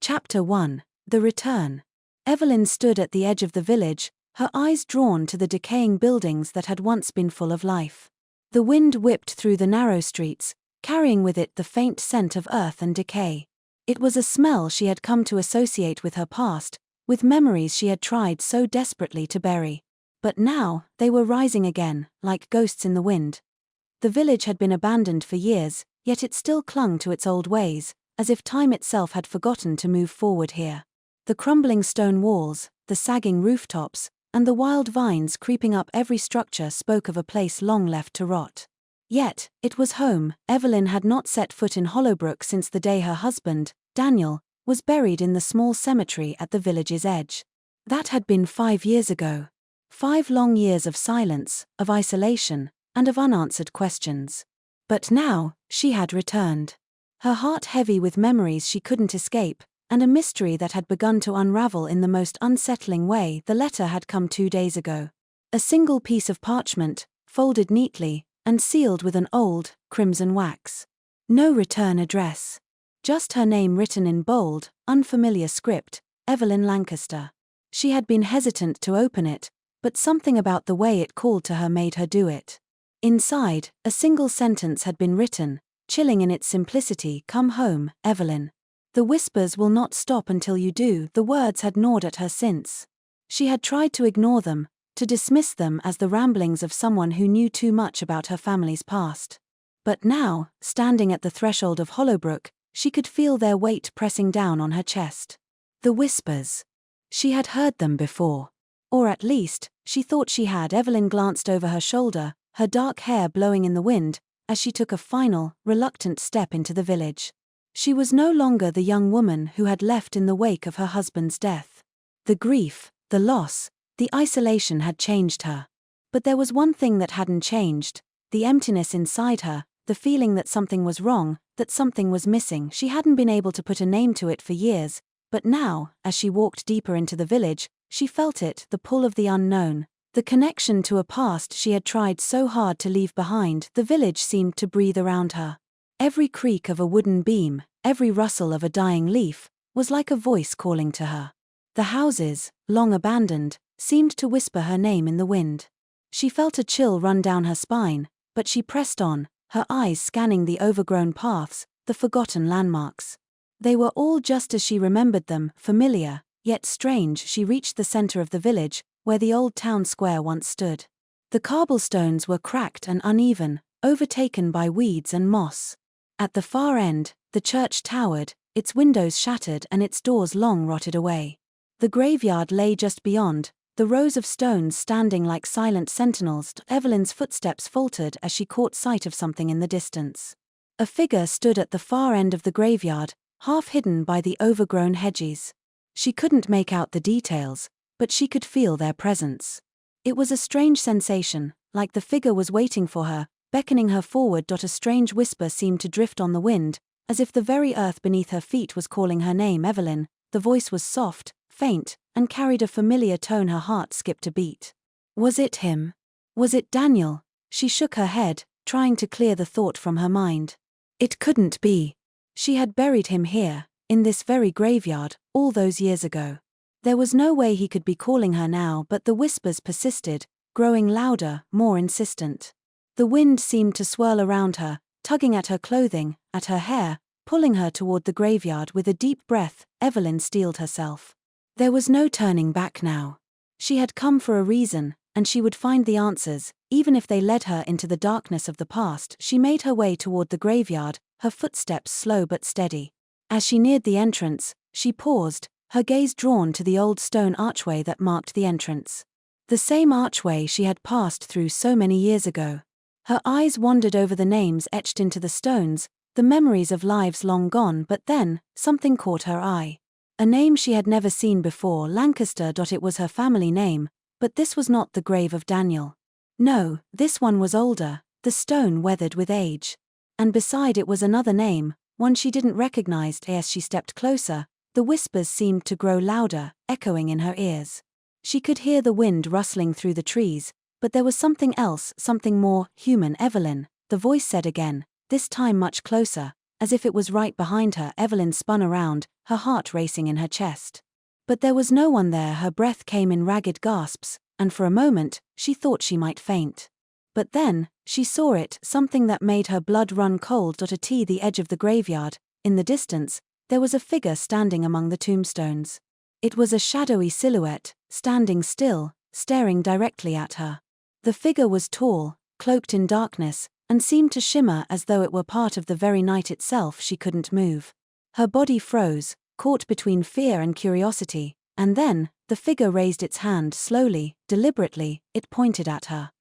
Chapter 1. The Return. Evelyn stood at the edge of the village, her eyes drawn to the decaying buildings that had once been full of life. The wind whipped through the narrow streets, carrying with it the faint scent of earth and decay. It was a smell she had come to associate with her past, with memories she had tried so desperately to bury. But now, they were rising again, like ghosts in the wind. The village had been abandoned for years, yet it still clung to its old ways, as if time itself had forgotten to move forward here. The crumbling stone walls, the sagging rooftops, and the wild vines creeping up every structure spoke of a place long left to rot. Yet, it was home. Evelyn had not set foot in Hollowbrook since the day her husband, Daniel, was buried in the small cemetery at the village's edge. That had been 5 years ago. 5 long years of silence, of isolation, and of unanswered questions. But now, she had returned. Her heart heavy with memories she couldn't escape, and a mystery that had begun to unravel in the most unsettling way. The letter had come 2 days ago. A single piece of parchment, folded neatly, and sealed with an old, crimson wax. No return address. Just her name written in bold, unfamiliar script, Evelyn Lancaster. She had been hesitant to open it, but something about the way it called to her made her do it. Inside, a single sentence had been written, chilling in its simplicity. Come home, Evelyn. The whispers will not stop until you do. The words had gnawed at her since. She had tried to ignore them, to dismiss them as the ramblings of someone who knew too much about her family's past. But now, standing at the threshold of Hollowbrook, she could feel their weight pressing down on her chest. The whispers. She had heard them before. Or at least, she thought she had. Evelyn glanced over her shoulder, her dark hair blowing in the wind, as she took a final, reluctant step into the village. She was no longer the young woman who had left in the wake of her husband's death. The grief, the loss, the isolation had changed her. But there was one thing that hadn't changed, the emptiness inside her, the feeling that something was wrong, that something was missing. She hadn't been able to put a name to it for years, but now, as she walked deeper into the village, she felt it, the pull of the unknown, the connection to a past she had tried so hard to leave behind. The village seemed to breathe around her. Every creak of a wooden beam, every rustle of a dying leaf, was like a voice calling to her. The houses, long abandoned, seemed to whisper her name in the wind. She felt a chill run down her spine, but she pressed on, her eyes scanning the overgrown paths, the forgotten landmarks. They were all just as she remembered them, familiar, yet strange. She reached the center of the village, where the old town square once stood. The cobblestones were cracked and uneven, overtaken by weeds and moss. At the far end, the church towered, its windows shattered and its doors long rotted away. The graveyard lay just beyond, the rows of stones standing like silent sentinels. Evelyn's footsteps faltered as she caught sight of something in the distance. A figure stood at the far end of the graveyard, half hidden by the overgrown hedges. She couldn't make out the details, but she could feel their presence. It was a strange sensation, like the figure was waiting for her, beckoning her forward. A strange whisper seemed to drift on the wind, as if the very earth beneath her feet was calling her name. Evelyn. The voice was soft, faint, and carried a familiar tone. Her heart skipped a beat. Was it him? Was it Daniel? She shook her head, trying to clear the thought from her mind. It couldn't be. She had buried him here, in this very graveyard, all those years ago. There was no way he could be calling her now. But the whispers persisted, growing louder, more insistent. The wind seemed to swirl around her, tugging at her clothing, at her hair, pulling her toward the graveyard. With a deep breath, Evelyn steeled herself. There was no turning back now. She had come for a reason, and she would find the answers, even if they led her into the darkness of the past. She made her way toward the graveyard, her footsteps slow but steady. As she neared the entrance, she paused, her gaze drawn to the old stone archway that marked the entrance. The same archway she had passed through so many years ago. Her eyes wandered over the names etched into the stones, the memories of lives long gone. But then, something caught her eye. A name she had never seen before, Lancaster. It was her family name, but this was not the grave of Daniel. No, this one was older, the stone weathered with age. And beside it was another name, one she didn't recognize. As she stepped closer, the whispers seemed to grow louder, echoing in her ears. She could hear the wind rustling through the trees, but there was something else, something more human. Evelyn, the voice said again, this time much closer, as if it was right behind her. Evelyn spun around, her heart racing in her chest. But there was no one there. Her breath came in ragged gasps, and for a moment, she thought she might faint. But then, she saw it, something that made her blood run cold. At the edge of the graveyard, in the distance, there was a figure standing among the tombstones. It was a shadowy silhouette, standing still, staring directly at her. The figure was tall, cloaked in darkness, and seemed to shimmer as though it were part of the very night itself. She couldn't move. Her body froze, caught between fear and curiosity, and then, the figure raised its hand slowly, deliberately. It pointed at her.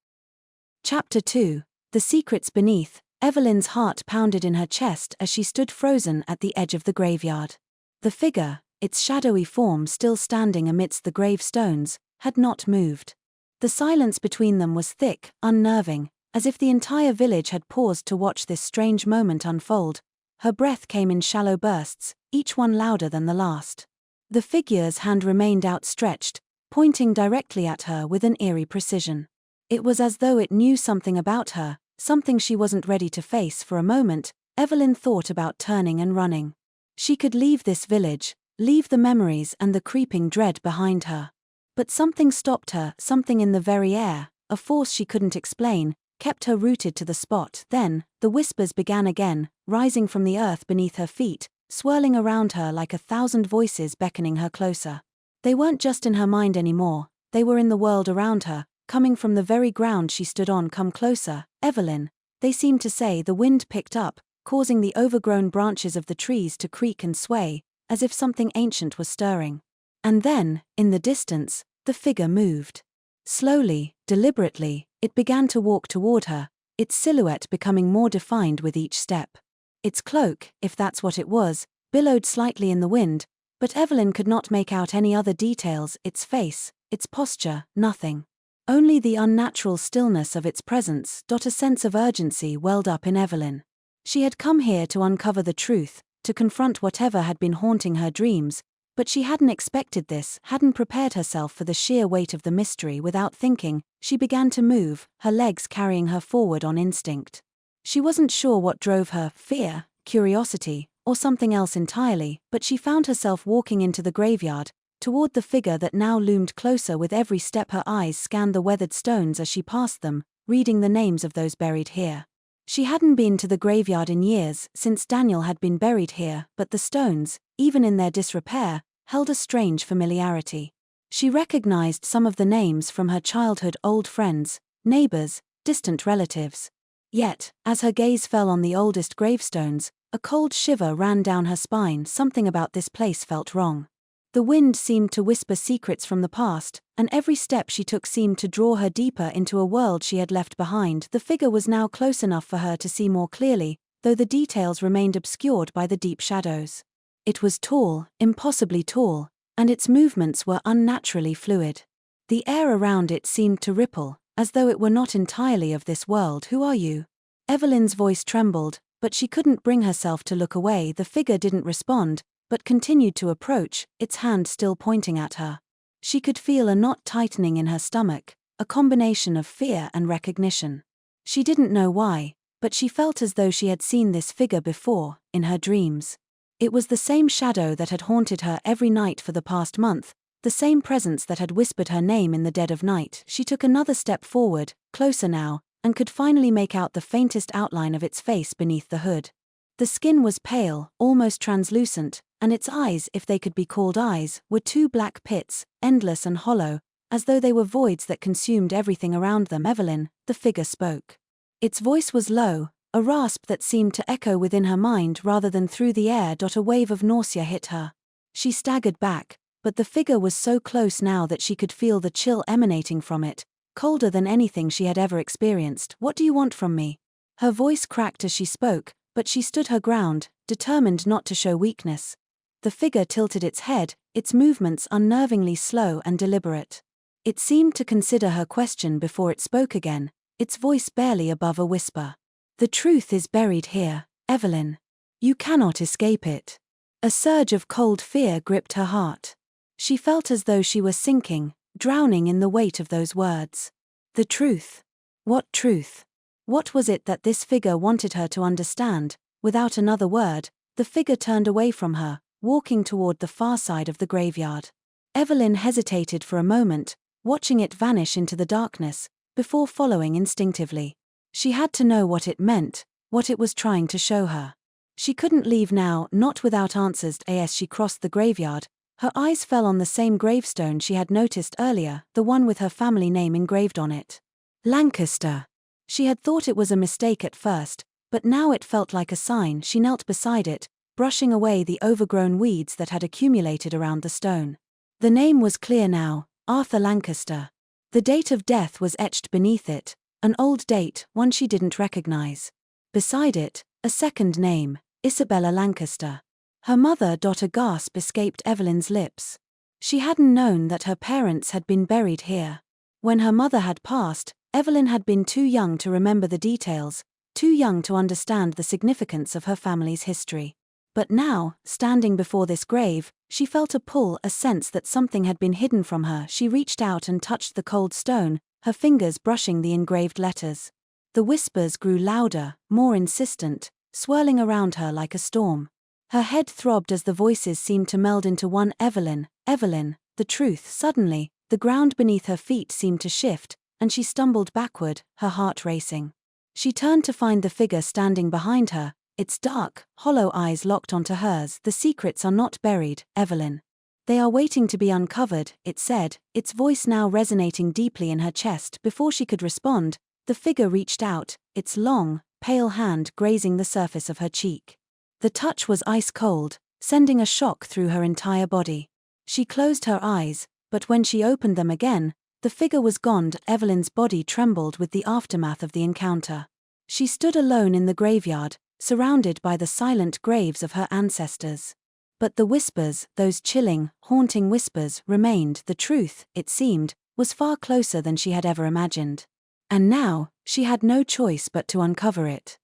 Chapter 2. The Secrets Beneath. Evelyn's heart pounded in her chest as she stood frozen at the edge of the graveyard. The figure, its shadowy form still standing amidst the gravestones, had not moved. The silence between them was thick, unnerving, as if the entire village had paused to watch this strange moment unfold. Her breath came in shallow bursts, each one louder than the last. The figure's hand remained outstretched, pointing directly at her with an eerie precision. It was as though it knew something about her, something she wasn't ready to face. For a moment, Evelyn thought about turning and running. She could leave this village, leave the memories and the creeping dread behind her. But something stopped her, something in the very air, a force she couldn't explain, kept her rooted to the spot. Then, the whispers began again, rising from the earth beneath her feet, swirling around her like 1,000 voices beckoning her closer. They weren't just in her mind anymore, they were in the world around her, coming from the very ground she stood on. Come closer, Evelyn, they seemed to say. The wind picked up, causing the overgrown branches of the trees to creak and sway, as if something ancient was stirring. And then, in the distance, the figure moved. Slowly, deliberately, it began to walk toward her, its silhouette becoming more defined with each step. Its cloak, if that's what it was, billowed slightly in the wind, but Evelyn could not make out any other details. Its face, its posture, nothing. Only the unnatural stillness of its presence. A sense of urgency welled up in Evelyn. She had come here to uncover the truth, to confront whatever had been haunting her dreams, but she hadn't expected this, hadn't prepared herself for the sheer weight of the mystery. Without thinking, she began to move, her legs carrying her forward on instinct. She wasn't sure what drove her, fear, curiosity, or something else entirely, but she found herself walking into the graveyard, toward the figure that now loomed closer. With every step her eyes scanned the weathered stones as she passed them, reading the names of those buried here. She hadn't been to the graveyard in years, since Daniel had been buried here, but the stones, even in their disrepair, held a strange familiarity. She recognized some of the names from her childhood: old friends, neighbors, distant relatives. Yet, as her gaze fell on the oldest gravestones, a cold shiver ran down her spine. Something about this place felt wrong. The wind seemed to whisper secrets from the past, and every step she took seemed to draw her deeper into a world she had left behind. The figure was now close enough for her to see more clearly, though the details remained obscured by the deep shadows. It was tall, impossibly tall, and its movements were unnaturally fluid. The air around it seemed to ripple, as though it were not entirely of this world. Who are you? Evelyn's voice trembled, but she couldn't bring herself to look away. The figure didn't respond, but continued to approach, its hand still pointing at her. She could feel a knot tightening in her stomach, a combination of fear and recognition. She didn't know why, but she felt as though she had seen this figure before, in her dreams. It was the same shadow that had haunted her every night for the past month, the same presence that had whispered her name in the dead of night. She took another step forward, closer now, and could finally make out the faintest outline of its face beneath the hood. The skin was pale, almost translucent, and its eyes, if they could be called eyes, were two black pits, endless and hollow, as though they were voids that consumed everything around them. Evelyn, the figure spoke. Its voice was low, a rasp that seemed to echo within her mind rather than through the air. A wave of nausea hit her. She staggered back, but the figure was so close now that she could feel the chill emanating from it, colder than anything she had ever experienced. What do you want from me? Her voice cracked as she spoke, but she stood her ground, determined not to show weakness. The figure tilted its head, its movements unnervingly slow and deliberate. It seemed to consider her question before it spoke again, its voice barely above a whisper. The truth is buried here, Evelyn. You cannot escape it. A surge of cold fear gripped her heart. She felt as though she were sinking, drowning in the weight of those words. The truth. What truth? What was it that this figure wanted her to understand, Without another word, the figure turned away from her, walking toward the far side of the graveyard. Evelyn hesitated for a moment, watching it vanish into the darkness, before following instinctively. She had to know what it meant, what it was trying to show her. She couldn't leave now, not without answers. As she crossed the graveyard, her eyes fell on the same gravestone she had noticed earlier, the one with her family name engraved on it. Lancaster. She had thought it was a mistake at first, but now it felt like a sign. She knelt beside it, brushing away the overgrown weeds that had accumulated around the stone. The name was clear now, Arthur Lancaster. The date of death was etched beneath it, an old date, one she didn't recognize. Beside it, a second name, Isabella Lancaster. Her mother. A gasp escaped Evelyn's lips. She hadn't known that her parents had been buried here. When her mother had passed, Evelyn had been too young to remember the details, too young to understand the significance of her family's history. But now, standing before this grave, she felt a pull, a sense that something had been hidden from her. She reached out and touched the cold stone, her fingers brushing the engraved letters. The whispers grew louder, more insistent, swirling around her like a storm. Her head throbbed as the voices seemed to meld into one. Evelyn, Evelyn, the truth. Suddenly, the ground beneath her feet seemed to shift, and she stumbled backward, her heart racing. She turned to find the figure standing behind her, its dark, hollow eyes locked onto hers. The secrets are not buried, Evelyn. They are waiting to be uncovered, it said, its voice now resonating deeply in her chest. Before she could respond, the figure reached out, its long, pale hand grazing the surface of her cheek. The touch was ice cold, sending a shock through her entire body. She closed her eyes, but when she opened them again, the figure was gone. Evelyn's body trembled with the aftermath of the encounter. She stood alone in the graveyard, surrounded by the silent graves of her ancestors. But the whispers, those chilling, haunting whispers, remained. The truth, it seemed, was far closer than she had ever imagined. And now, she had no choice but to uncover it.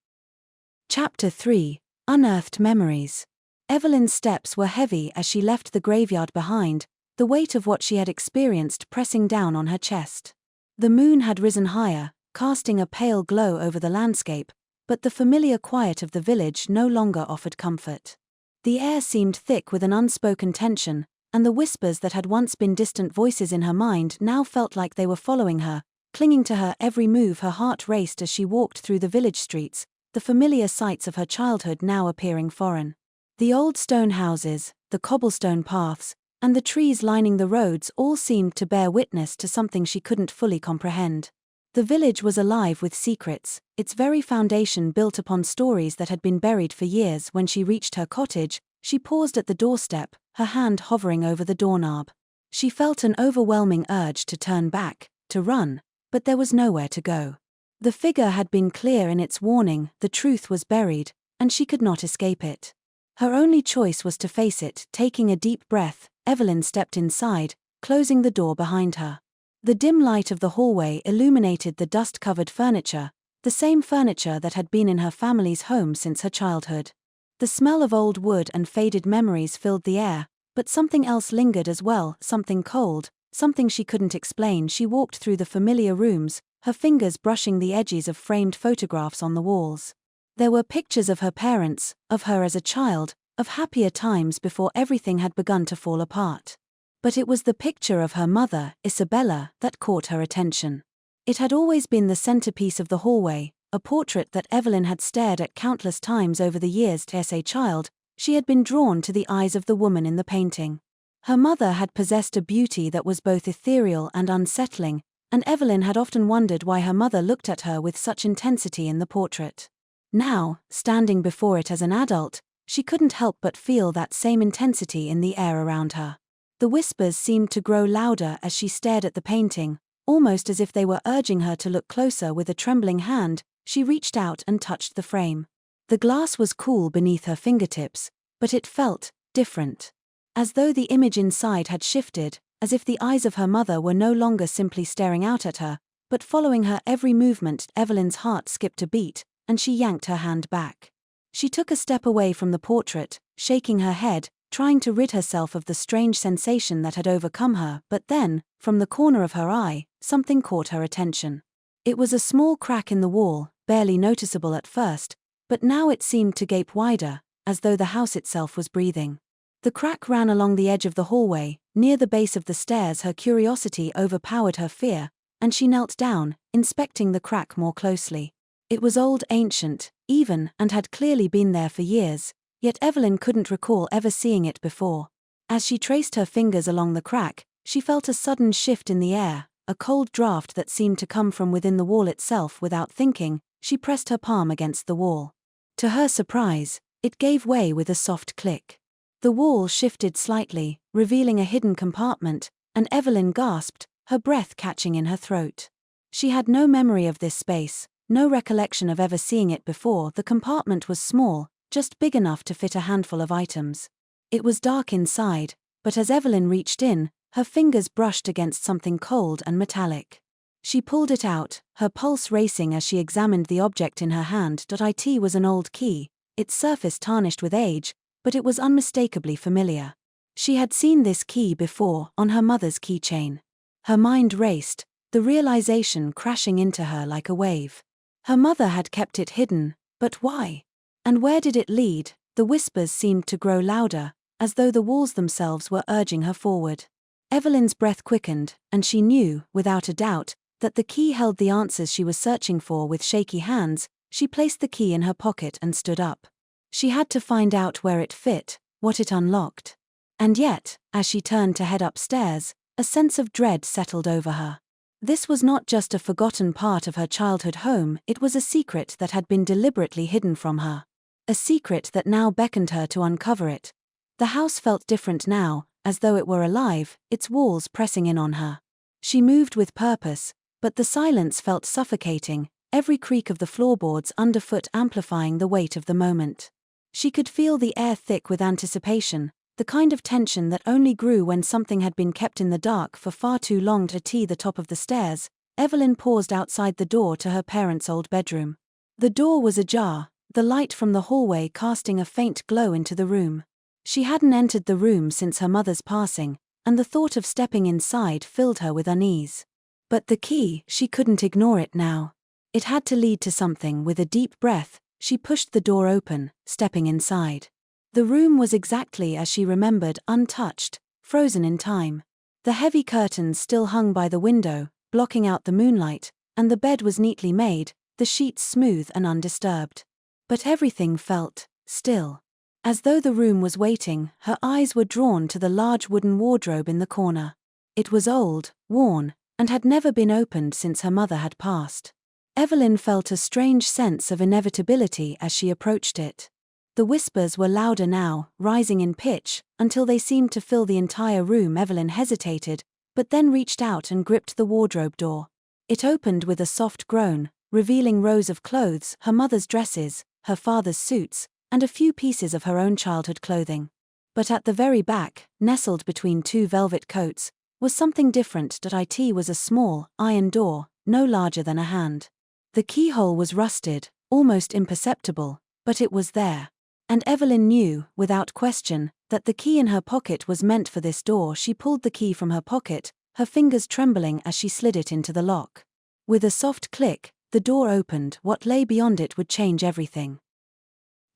Chapter 3. Unearthed Memories. Evelyn's steps were heavy as she left the graveyard behind, the weight of what she had experienced pressing down on her chest. The moon had risen higher, casting a pale glow over the landscape, but the familiar quiet of the village no longer offered comfort. The air seemed thick with an unspoken tension, and the whispers that had once been distant voices in her mind now felt like they were following her, clinging to her every move. Her heart raced as she walked through the village streets, the familiar sights of her childhood now appearing foreign. The old stone houses, the cobblestone paths, and the trees lining the roads all seemed to bear witness to something she couldn't fully comprehend. The village was alive with secrets, its very foundation built upon stories that had been buried for years. When she reached her cottage, she paused at the doorstep, her hand hovering over the doorknob. She felt an overwhelming urge to turn back, to run, but there was nowhere to go. The figure had been clear in its warning, the truth was buried, and she could not escape it. Her only choice was to face it. Taking a deep breath, Evelyn stepped inside, closing the door behind her. The dim light of the hallway illuminated the dust-covered furniture, the same furniture that had been in her family's home since her childhood. The smell of old wood and faded memories filled the air, but something else lingered as well, something cold, something she couldn't explain. She walked through the familiar rooms, her fingers brushing the edges of framed photographs on the walls. There were pictures of her parents, of her as a child, of happier times before everything had begun to fall apart. But it was the picture of her mother, Isabella, that caught her attention. It had always been the centerpiece of the hallway, a portrait that Evelyn had stared at countless times over the years. As a child, she had been drawn to the eyes of the woman in the painting. Her mother had possessed a beauty that was both ethereal and unsettling, and Evelyn had often wondered why her mother looked at her with such intensity in the portrait. Now, standing before it as an adult, she couldn't help but feel that same intensity in the air around her. The whispers seemed to grow louder as she stared at the painting, almost as if they were urging her to look closer. With a trembling hand, she reached out and touched the frame. The glass was cool beneath her fingertips, but it felt different. As though the image inside had shifted, as if the eyes of her mother were no longer simply staring out at her, but following her every movement. Evelyn's heart skipped a beat, and she yanked her hand back. She took a step away from the portrait, shaking her head, trying to rid herself of the strange sensation that had overcome her. But then, from the corner of her eye, something caught her attention. It was a small crack in the wall, barely noticeable at first, but now it seemed to gape wider, as though the house itself was breathing. The crack ran along the edge of the hallway. Near the base of the stairs her curiosity overpowered her fear, and she knelt down, inspecting the crack more closely. It was old, ancient, even, and had clearly been there for years, yet Evelyn couldn't recall ever seeing it before. As she traced her fingers along the crack, she felt a sudden shift in the air, a cold draft that seemed to come from within the wall itself. Without thinking, she pressed her palm against the wall. To her surprise, it gave way with a soft click. The wall shifted slightly, revealing a hidden compartment, and Evelyn gasped, her breath catching in her throat. She had no memory of this space, no recollection of ever seeing it before. The compartment was small, just big enough to fit a handful of items. It was dark inside, but as Evelyn reached in, her fingers brushed against something cold and metallic. She pulled it out, her pulse racing as she examined the object in her hand. It was an old key, its surface tarnished with age, but it was unmistakably familiar. She had seen this key before, on her mother's keychain. Her mind raced, the realization crashing into her like a wave. Her mother had kept it hidden, but why? And where did it lead? The whispers seemed to grow louder, as though the walls themselves were urging her forward. Evelyn's breath quickened, and she knew, without a doubt, that the key held the answers she was searching for. With shaky hands, she placed the key in her pocket and stood up. She had to find out where it fit, what it unlocked. And yet, as she turned to head upstairs, a sense of dread settled over her. This was not just a forgotten part of her childhood home, it was a secret that had been deliberately hidden from her. A secret that now beckoned her to uncover it. The house felt different now, as though it were alive, its walls pressing in on her. She moved with purpose, but the silence felt suffocating, every creak of the floorboards underfoot amplifying the weight of the moment. She could feel the air thick with anticipation, the kind of tension that only grew when something had been kept in the dark for far too long. At the top of the stairs, Evelyn paused outside the door to her parents' old bedroom. The door was ajar, the light from the hallway casting a faint glow into the room. She hadn't entered the room since her mother's passing, and the thought of stepping inside filled her with unease. But the key, she couldn't ignore it now. It had to lead to something. With a deep breath, she pushed the door open, stepping inside. The room was exactly as she remembered, untouched, frozen in time. The heavy curtains still hung by the window, blocking out the moonlight, and the bed was neatly made, the sheets smooth and undisturbed. But everything felt still. As though the room was waiting, her eyes were drawn to the large wooden wardrobe in the corner. It was old, worn, and had never been opened since her mother had passed. Evelyn felt a strange sense of inevitability as she approached it. The whispers were louder now, rising in pitch, until they seemed to fill the entire room. Evelyn hesitated, but then reached out and gripped the wardrobe door. It opened with a soft groan, revealing rows of clothes, her mother's dresses, her father's suits, and a few pieces of her own childhood clothing. But at the very back, nestled between two velvet coats, was something different. It was a small, iron door, no larger than a hand. The keyhole was rusted, almost imperceptible, but it was there. And Evelyn knew, without question, that the key in her pocket was meant for this door. She pulled the key from her pocket, her fingers trembling as she slid it into the lock. With a soft click, the door opened. What lay beyond it would change everything.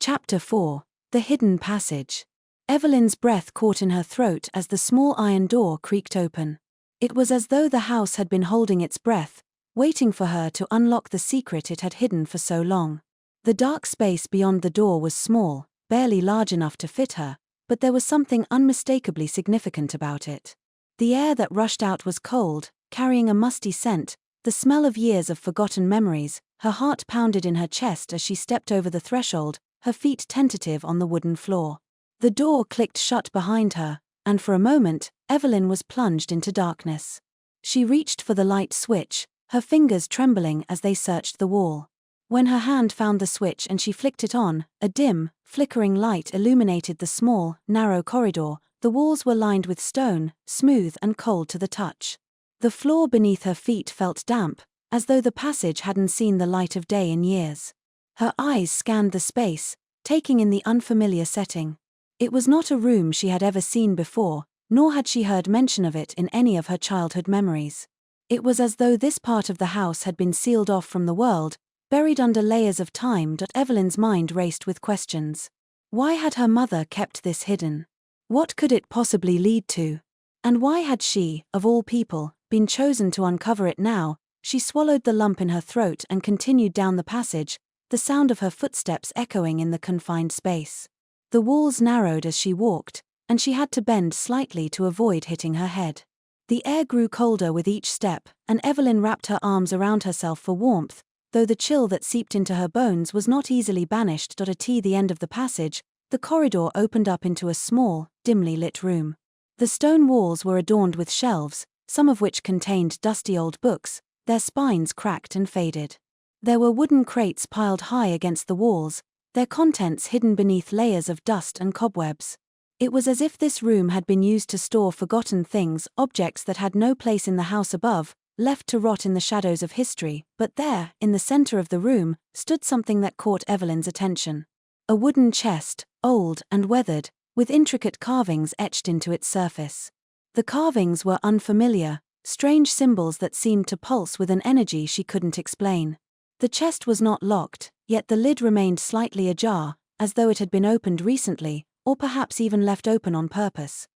Chapter 4: The Hidden Passage. Evelyn's breath caught in her throat as the small iron door creaked open. It was as though the house had been holding its breath, waiting for her to unlock the secret it had hidden for so long. The dark space beyond the door was small, barely large enough to fit her, but there was something unmistakably significant about it. The air that rushed out was cold, carrying a musty scent, the smell of years of forgotten memories. Her heart pounded in her chest as she stepped over the threshold, her feet tentative on the wooden floor. The door clicked shut behind her, and for a moment, Evelyn was plunged into darkness. She reached for the light switch, her fingers trembling as they searched the wall. When her hand found the switch and she flicked it on, a dim, flickering light illuminated the small, narrow corridor. The walls were lined with stone, smooth and cold to the touch. The floor beneath her feet felt damp, as though the passage hadn't seen the light of day in years. Her eyes scanned the space, taking in the unfamiliar setting. It was not a room she had ever seen before, nor had she heard mention of it in any of her childhood memories. It was as though this part of the house had been sealed off from the world, buried under layers of time. Evelyn's mind raced with questions. Why had her mother kept this hidden? What could it possibly lead to? And why had she, of all people, been chosen to uncover it now? She swallowed the lump in her throat and continued down the passage, the sound of her footsteps echoing in the confined space. The walls narrowed as she walked, and she had to bend slightly to avoid hitting her head. The air grew colder with each step, and Evelyn wrapped her arms around herself for warmth, though the chill that seeped into her bones was not easily banished. At the end of the passage, the corridor opened up into a small, dimly lit room. The stone walls were adorned with shelves, some of which contained dusty old books, their spines cracked and faded. There were wooden crates piled high against the walls, their contents hidden beneath layers of dust and cobwebs. It was as if this room had been used to store forgotten things, objects that had no place in the house above, left to rot in the shadows of history. But there, in the center of the room, stood something that caught Evelyn's attention. A wooden chest, old and weathered, with intricate carvings etched into its surface. The carvings were unfamiliar, strange symbols that seemed to pulse with an energy she couldn't explain. The chest was not locked, yet the lid remained slightly ajar, as though it had been opened recently, or perhaps even left open on purpose.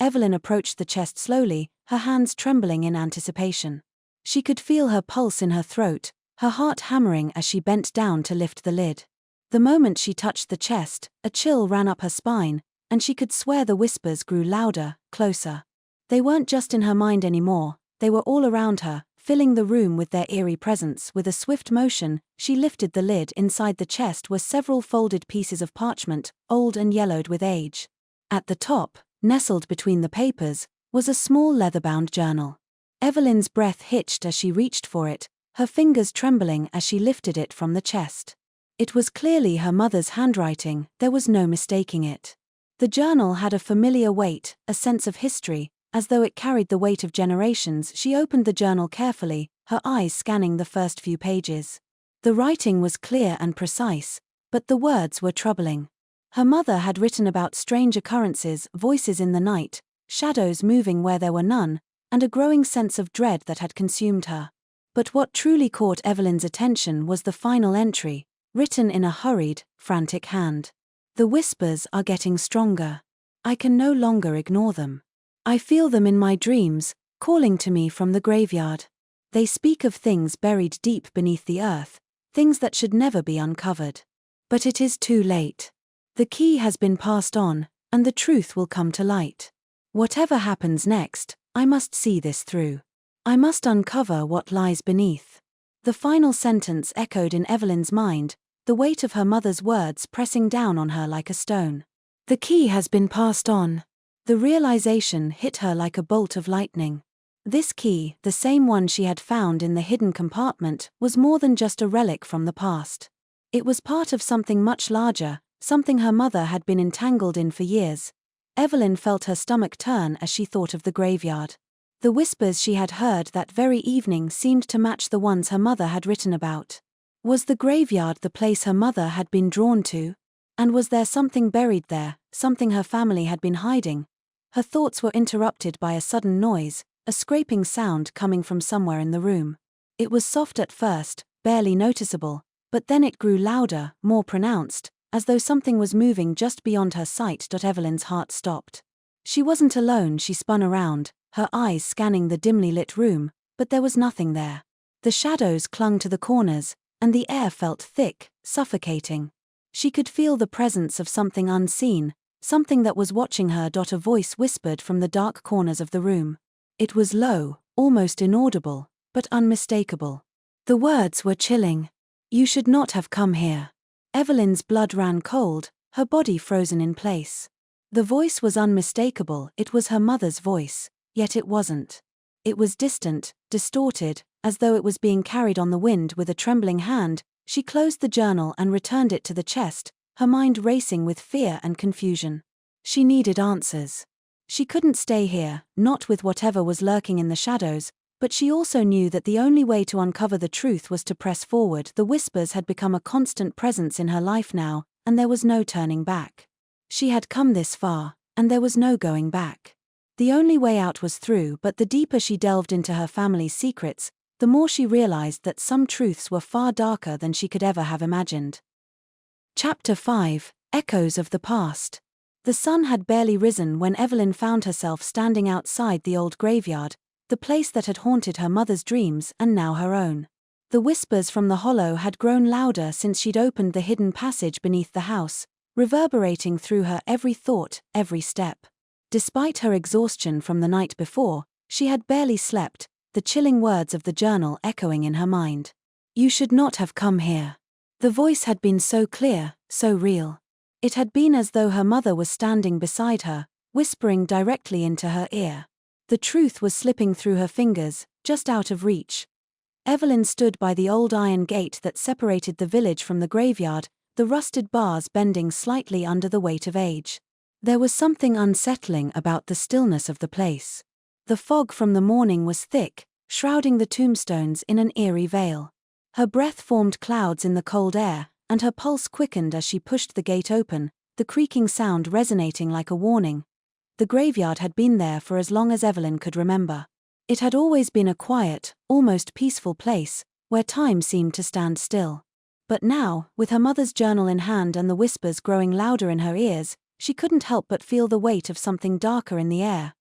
Evelyn approached the chest slowly, her hands trembling in anticipation. She could feel her pulse in her throat, her heart hammering as she bent down to lift the lid. The moment she touched the chest, a chill ran up her spine, and she could swear the whispers grew louder, closer. They weren't just in her mind anymore, they were all around her, filling the room with their eerie presence. With a swift motion, she lifted the lid. Inside the chest were several folded pieces of parchment, old and yellowed with age. At the top, nestled between the papers, was a small leather-bound journal. Evelyn's breath hitched as she reached for it, her fingers trembling as she lifted it from the chest. It was clearly her mother's handwriting, there was no mistaking it. The journal had a familiar weight, a sense of history, as though it carried the weight of generations. She opened the journal carefully, her eyes scanning the first few pages. The writing was clear and precise, but the words were troubling. Her mother had written about strange occurrences, voices in the night, shadows moving where there were none, and a growing sense of dread that had consumed her. But what truly caught Evelyn's attention was the final entry, written in a hurried, frantic hand. The whispers are getting stronger. I can no longer ignore them. I feel them in my dreams, calling to me from the graveyard. They speak of things buried deep beneath the earth, things that should never be uncovered. But it is too late. The key has been passed on, and the truth will come to light. Whatever happens next, I must see this through. I must uncover what lies beneath. The final sentence echoed in Evelyn's mind, the weight of her mother's words pressing down on her like a stone. The key has been passed on. The realization hit her like a bolt of lightning. This key, the same one she had found in the hidden compartment, was more than just a relic from the past. It was part of something much larger, something her mother had been entangled in for years. Evelyn felt her stomach turn as she thought of the graveyard. The whispers she had heard that very evening seemed to match the ones her mother had written about. Was the graveyard the place her mother had been drawn to? And was there something buried there, something her family had been hiding? Her thoughts were interrupted by a sudden noise, a scraping sound coming from somewhere in the room. It was soft at first, barely noticeable, but then it grew louder, more pronounced, as though something was moving just beyond her sight. Evelyn's heart stopped. She wasn't alone. She spun around, her eyes scanning the dimly lit room, but there was nothing there. The shadows clung to the corners, and the air felt thick, suffocating. She could feel the presence of something unseen, something that was watching her. A voice whispered from the dark corners of the room. It was low, almost inaudible, but unmistakable. The words were chilling. You should not have come here. Evelyn's blood ran cold, her body frozen in place. The voice was unmistakable. It was her mother's voice, yet it wasn't. It was distant, distorted, as though it was being carried on the wind. With a trembling hand, she closed the journal and returned it to the chest, her mind racing with fear and confusion. She needed answers. She couldn't stay here, not with whatever was lurking in the shadows, but she also knew that the only way to uncover the truth was to press forward. The whispers had become a constant presence in her life now, and there was no turning back. She had come this far, and there was no going back. The only way out was through. But the deeper she delved into her family's secrets, the more she realized that some truths were far darker than she could ever have imagined. Chapter 5: Echoes of the Past. The sun had barely risen when Evelyn found herself standing outside the old graveyard, the place that had haunted her mother's dreams and now her own. The whispers from the hollow had grown louder since she'd opened the hidden passage beneath the house, reverberating through her every thought, every step. Despite her exhaustion from the night before, she had barely slept, the chilling words of the journal echoing in her mind. "You should not have come here." The voice had been so clear, so real. It had been as though her mother was standing beside her, whispering directly into her ear. The truth was slipping through her fingers, just out of reach. Evelyn stood by the old iron gate that separated the village from the graveyard, the rusted bars bending slightly under the weight of age. There was something unsettling about the stillness of the place. The fog from the morning was thick, shrouding the tombstones in an eerie veil. Her breath formed clouds in the cold air, and her pulse quickened as she pushed the gate open, the creaking sound resonating like a warning. The graveyard had been there for as long as Evelyn could remember. It had always been a quiet, almost peaceful place, where time seemed to stand still. But now, with her mother's journal in hand and the whispers growing louder in her ears, she couldn't help but feel the weight of something darker in the air.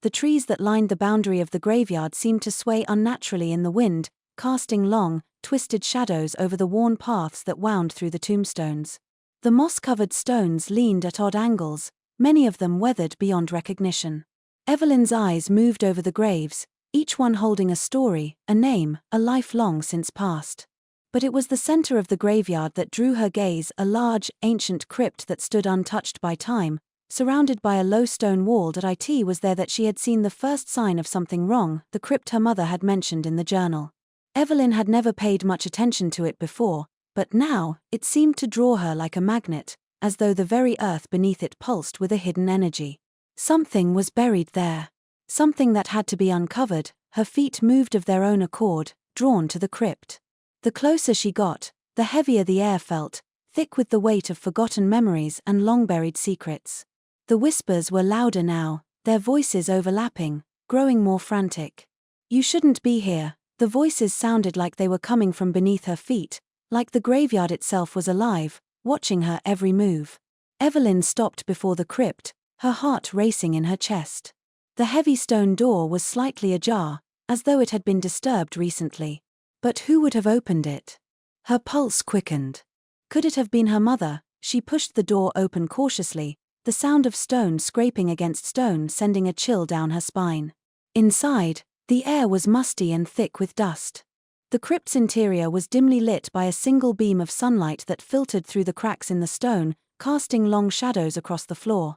The trees that lined the boundary of the graveyard seemed to sway unnaturally in the wind, casting long, twisted shadows over the worn paths that wound through the tombstones. The moss-covered stones leaned at odd angles, many of them weathered beyond recognition. Evelyn's eyes moved over the graves, each one holding a story, a name, a life long since past. But it was the center of the graveyard that drew her gaze, a large, ancient crypt that stood untouched by time, surrounded by a low stone wall. It was there that she had seen the first sign of something wrong, the crypt her mother had mentioned in the journal. Evelyn had never paid much attention to it before, but now, it seemed to draw her like a magnet, as though the very earth beneath it pulsed with a hidden energy. Something was buried there. Something that had to be uncovered. Her feet moved of their own accord, drawn to the crypt. The closer she got, the heavier the air felt, thick with the weight of forgotten memories and long-buried secrets. The whispers were louder now, their voices overlapping, growing more frantic. "You shouldn't be here." The voices sounded like they were coming from beneath her feet, like the graveyard itself was alive, watching her every move. Evelyn stopped before the crypt, her heart racing in her chest. The heavy stone door was slightly ajar, as though it had been disturbed recently. But who would have opened it? Her pulse quickened. Could it have been her mother? She pushed the door open cautiously, the sound of stone scraping against stone sending a chill down her spine. Inside, the air was musty and thick with dust. The crypt's interior was dimly lit by a single beam of sunlight that filtered through the cracks in the stone, casting long shadows across the floor.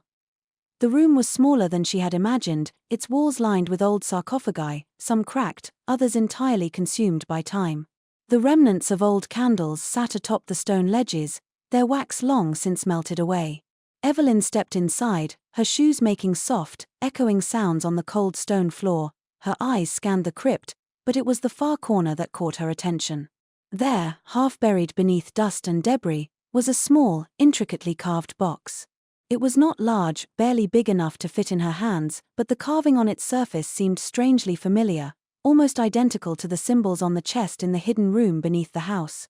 The room was smaller than she had imagined, its walls lined with old sarcophagi, some cracked, others entirely consumed by time. The remnants of old candles sat atop the stone ledges, their wax long since melted away. Evelyn stepped inside, her shoes making soft, echoing sounds on the cold stone floor. Her eyes scanned the crypt, but it was the far corner that caught her attention. There, half buried beneath dust and debris, was a small, intricately carved box. It was not large, barely big enough to fit in her hands, but the carving on its surface seemed strangely familiar, almost identical to the symbols on the chest in the hidden room beneath the house.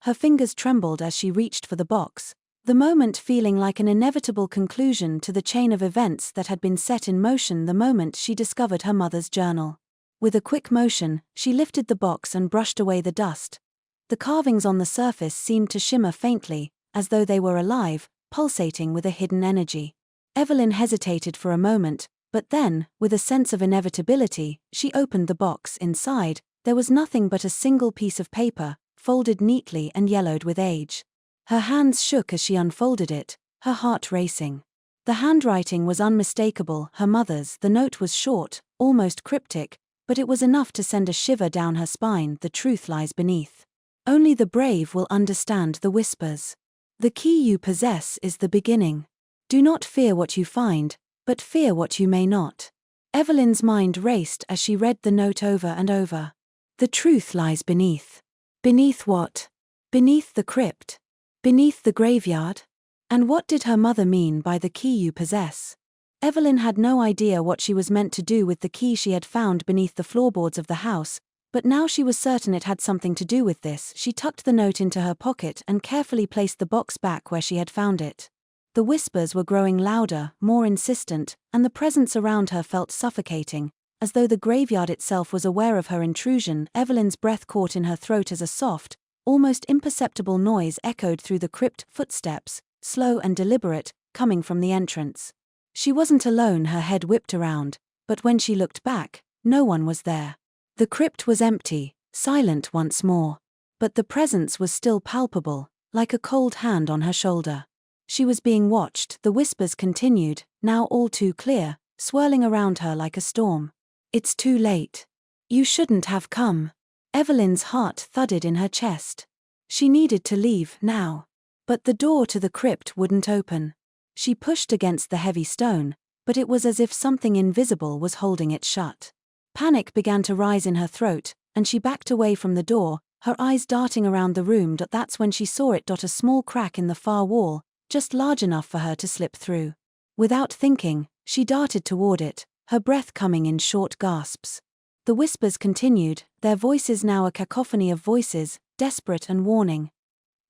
Her fingers trembled as she reached for the box, the moment feeling like an inevitable conclusion to the chain of events that had been set in motion the moment she discovered her mother's journal. With a quick motion, she lifted the box and brushed away the dust. The carvings on the surface seemed to shimmer faintly, as though they were alive, pulsating with a hidden energy. Evelyn hesitated for a moment, but then, with a sense of inevitability, she opened the box. Inside, there was nothing but a single piece of paper, folded neatly and yellowed with age. Her hands shook as she unfolded it, her heart racing. The handwriting was unmistakable, her mother's. The note was short, almost cryptic, but it was enough to send a shiver down her spine. "The truth lies beneath. Only the brave will understand the whispers. The key you possess is the beginning. Do not fear what you find, but fear what you may not." Evelyn's mind raced as she read the note over and over. The truth lies beneath. Beneath what? Beneath the crypt? Beneath the graveyard? And what did her mother mean by the key you possess? Evelyn had no idea what she was meant to do with the key she had found beneath the floorboards of the house, But now she was certain it had something to do with this. She tucked the note into her pocket and carefully placed the box back where she had found it. The whispers were growing louder, more insistent, and the presence around her felt suffocating, as though the graveyard itself was aware of her intrusion. Evelyn's breath caught in her throat as a soft, almost imperceptible noise echoed through the crypt. Footsteps, slow and deliberate, coming from the entrance. She wasn't alone. Her head whipped around, but when she looked back, no one was there. The crypt was empty, silent once more. But the presence was still palpable, like a cold hand on her shoulder. She was being watched. The whispers continued, now all too clear, swirling around her like a storm. "It's too late. You shouldn't have come." Evelyn's heart thudded in her chest. She needed to leave, now. But the door to the crypt wouldn't open. She pushed against the heavy stone, but it was as if something invisible was holding it shut. Panic began to rise in her throat, and she backed away from the door, her eyes darting around the room. That's when she saw it. A small crack in the far wall, just large enough for her to slip through. Without thinking, she darted toward it, her breath coming in short gasps. The whispers continued, their voices now a cacophony of voices, desperate and warning.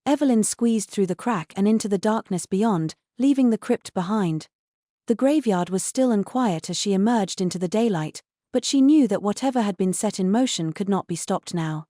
Evelyn squeezed through the crack and into the darkness beyond, leaving the crypt behind. The graveyard was still and quiet as she emerged into the daylight, but she knew that whatever had been set in motion could not be stopped now.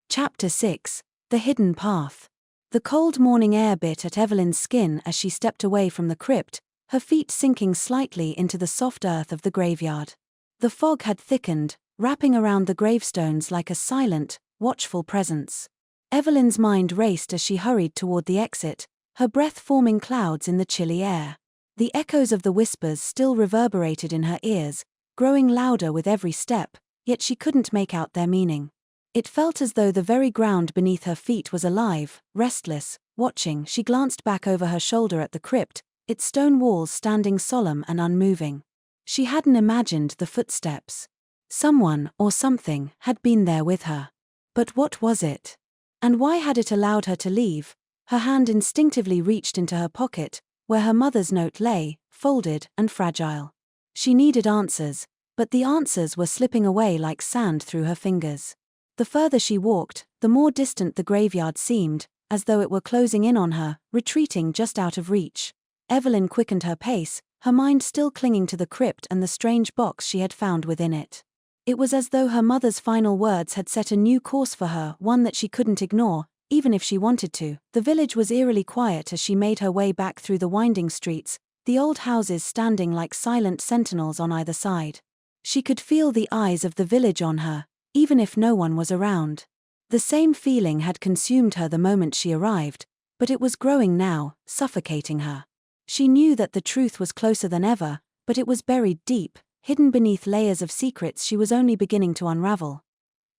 Chapter 6: The Hidden Path. The cold morning air bit at Evelyn's skin as she stepped away from the crypt, her feet sinking slightly into the soft earth of the graveyard. The fog had thickened, wrapping around the gravestones like a silent, watchful presence. Evelyn's mind raced as she hurried toward the exit, her breath forming clouds in the chilly air. The echoes of the whispers still reverberated in her ears, growing louder with every step, yet she couldn't make out their meaning. It felt as though the very ground beneath her feet was alive, restless, watching. She glanced back over her shoulder at the crypt, its stone walls standing solemn and unmoving. She hadn't imagined the footsteps. Someone, or something, had been there with her. But what was it? And why had it allowed her to leave? Her hand instinctively reached into her pocket, where her mother's note lay, folded and fragile. She needed answers, but the answers were slipping away like sand through her fingers. The further she walked, the more distant the graveyard seemed, as though it were closing in on her, retreating just out of reach. Evelyn quickened her pace, her mind still clinging to the crypt and the strange box she had found within it. It was as though her mother's final words had set a new course for her, one that she couldn't ignore, even if she wanted to. The village was eerily quiet as she made her way back through the winding streets, the old houses standing like silent sentinels on either side. She could feel the eyes of the village on her, even if no one was around. The same feeling had consumed her the moment she arrived, but it was growing now, suffocating her. She knew that the truth was closer than ever, but it was buried deep, hidden beneath layers of secrets she was only beginning to unravel.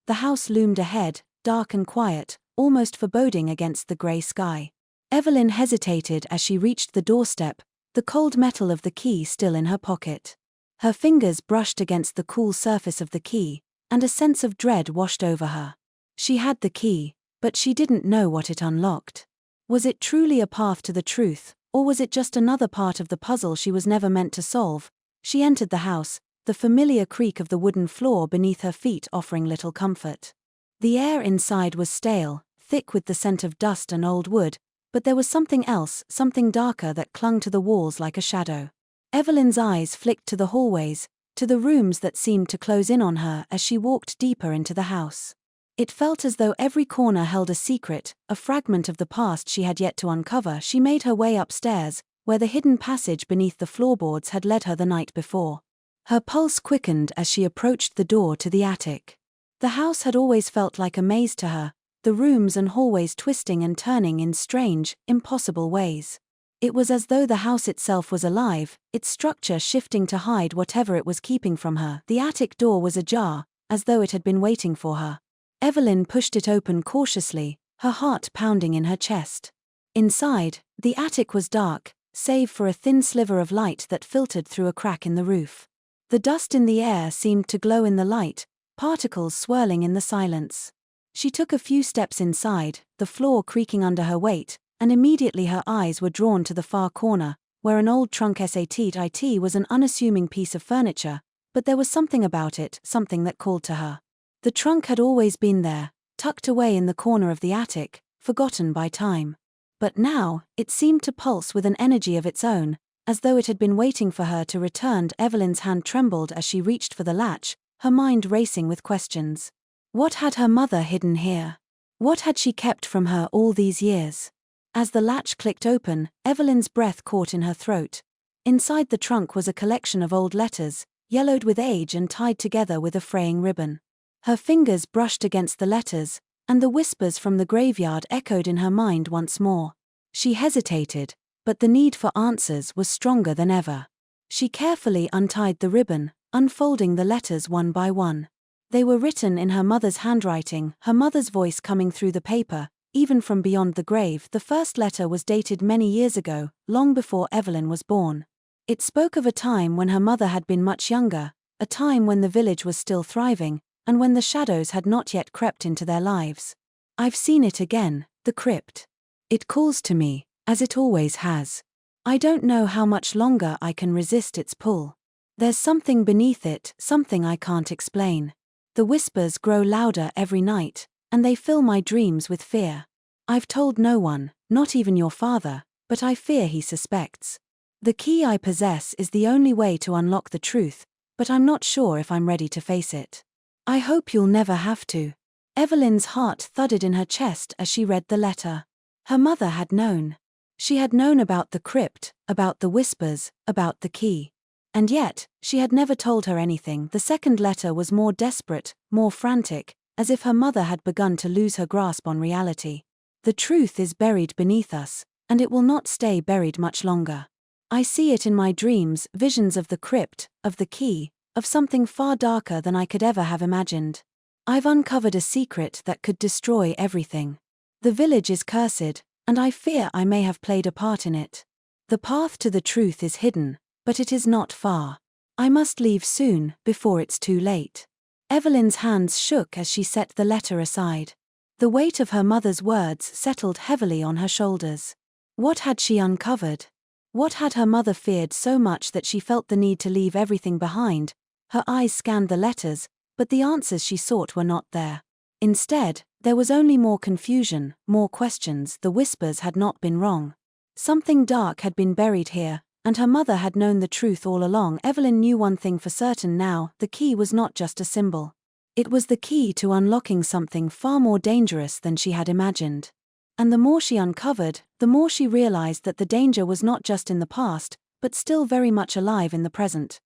The house loomed ahead, dark and quiet, almost foreboding against the grey sky. Evelyn hesitated as she reached the doorstep, the cold metal of the key still in her pocket. Her fingers brushed against the cool surface of the key, and a sense of dread washed over her. She had the key, but she didn't know what it unlocked. Was it truly a path to the truth, or was it just another part of the puzzle she was never meant to solve? She entered the house, the familiar creak of the wooden floor beneath her feet offering little comfort. The air inside was stale, thick with the scent of dust and old wood, but there was something else, something darker that clung to the walls like a shadow. Evelyn's eyes flicked to the hallways, to the rooms that seemed to close in on her as she walked deeper into the house. It felt as though every corner held a secret, a fragment of the past she had yet to uncover. She made her way upstairs, where the hidden passage beneath the floorboards had led her the night before. Her pulse quickened as she approached the door to the attic. The house had always felt like a maze to her, the rooms and hallways twisting and turning in strange, impossible ways. It was as though the house itself was alive, its structure shifting to hide whatever it was keeping from her. The attic door was ajar, as though it had been waiting for her. Evelyn pushed it open cautiously, her heart pounding in her chest. Inside, the attic was dark, save for a thin sliver of light that filtered through a crack in the roof. The dust in the air seemed to glow in the light, particles swirling in the silence. She took a few steps inside, the floor creaking under her weight, and immediately her eyes were drawn to the far corner, where an old trunk SAT was an unassuming piece of furniture, but there was something about it, something that called to her. The trunk had always been there, tucked away in the corner of the attic, forgotten by time. But now, it seemed to pulse with an energy of its own, as though it had been waiting for her to return. Evelyn's hand trembled as she reached for the latch, her mind racing with questions. What had her mother hidden here? What had she kept from her all these years? As the latch clicked open, Evelyn's breath caught in her throat. Inside the trunk was a collection of old letters, yellowed with age and tied together with a fraying ribbon. Her fingers brushed against the letters, and the whispers from the graveyard echoed in her mind once more. She hesitated, but the need for answers was stronger than ever. She carefully untied the ribbon, unfolding the letters one by one. They were written in her mother's handwriting, her mother's voice coming through the paper, even from beyond the grave. The first letter was dated many years ago, long before Evelyn was born. It spoke of a time when her mother had been much younger, a time when the village was still thriving, and when the shadows had not yet crept into their lives. I've seen it again, the crypt. It calls to me, as it always has. I don't know how much longer I can resist its pull. There's something beneath it, something I can't explain. The whispers grow louder every night, and they fill my dreams with fear. I've told no one, not even your father, but I fear he suspects. The key I possess is the only way to unlock the truth, but I'm not sure if I'm ready to face it. I hope you'll never have to. Evelyn's heart thudded in her chest as she read the letter. Her mother had known. She had known about the crypt, about the whispers, about the key. And yet, she had never told her anything. The second letter was more desperate, more frantic, as if her mother had begun to lose her grasp on reality. The truth is buried beneath us, and it will not stay buried much longer. I see it in my dreams, visions of the crypt, of the key, of something far darker than I could ever have imagined. I've uncovered a secret that could destroy everything. The village is cursed, and I fear I may have played a part in it. The path to the truth is hidden, but it is not far. I must leave soon, before it's too late. Evelyn's hands shook as she set the letter aside. The weight of her mother's words settled heavily on her shoulders. What had she uncovered? What had her mother feared so much that she felt the need to leave everything behind? Her eyes scanned the letters, but the answers she sought were not there. Instead, there was only more confusion, more questions. The whispers had not been wrong. Something dark had been buried here, and her mother had known the truth all along. Evelyn knew one thing for certain now: the key was not just a symbol. It was the key to unlocking something far more dangerous than she had imagined. And the more she uncovered, the more she realized that the danger was not just in the past, but still very much alive in the present.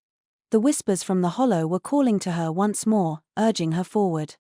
The whispers from the hollow were calling to her once more, urging her forward.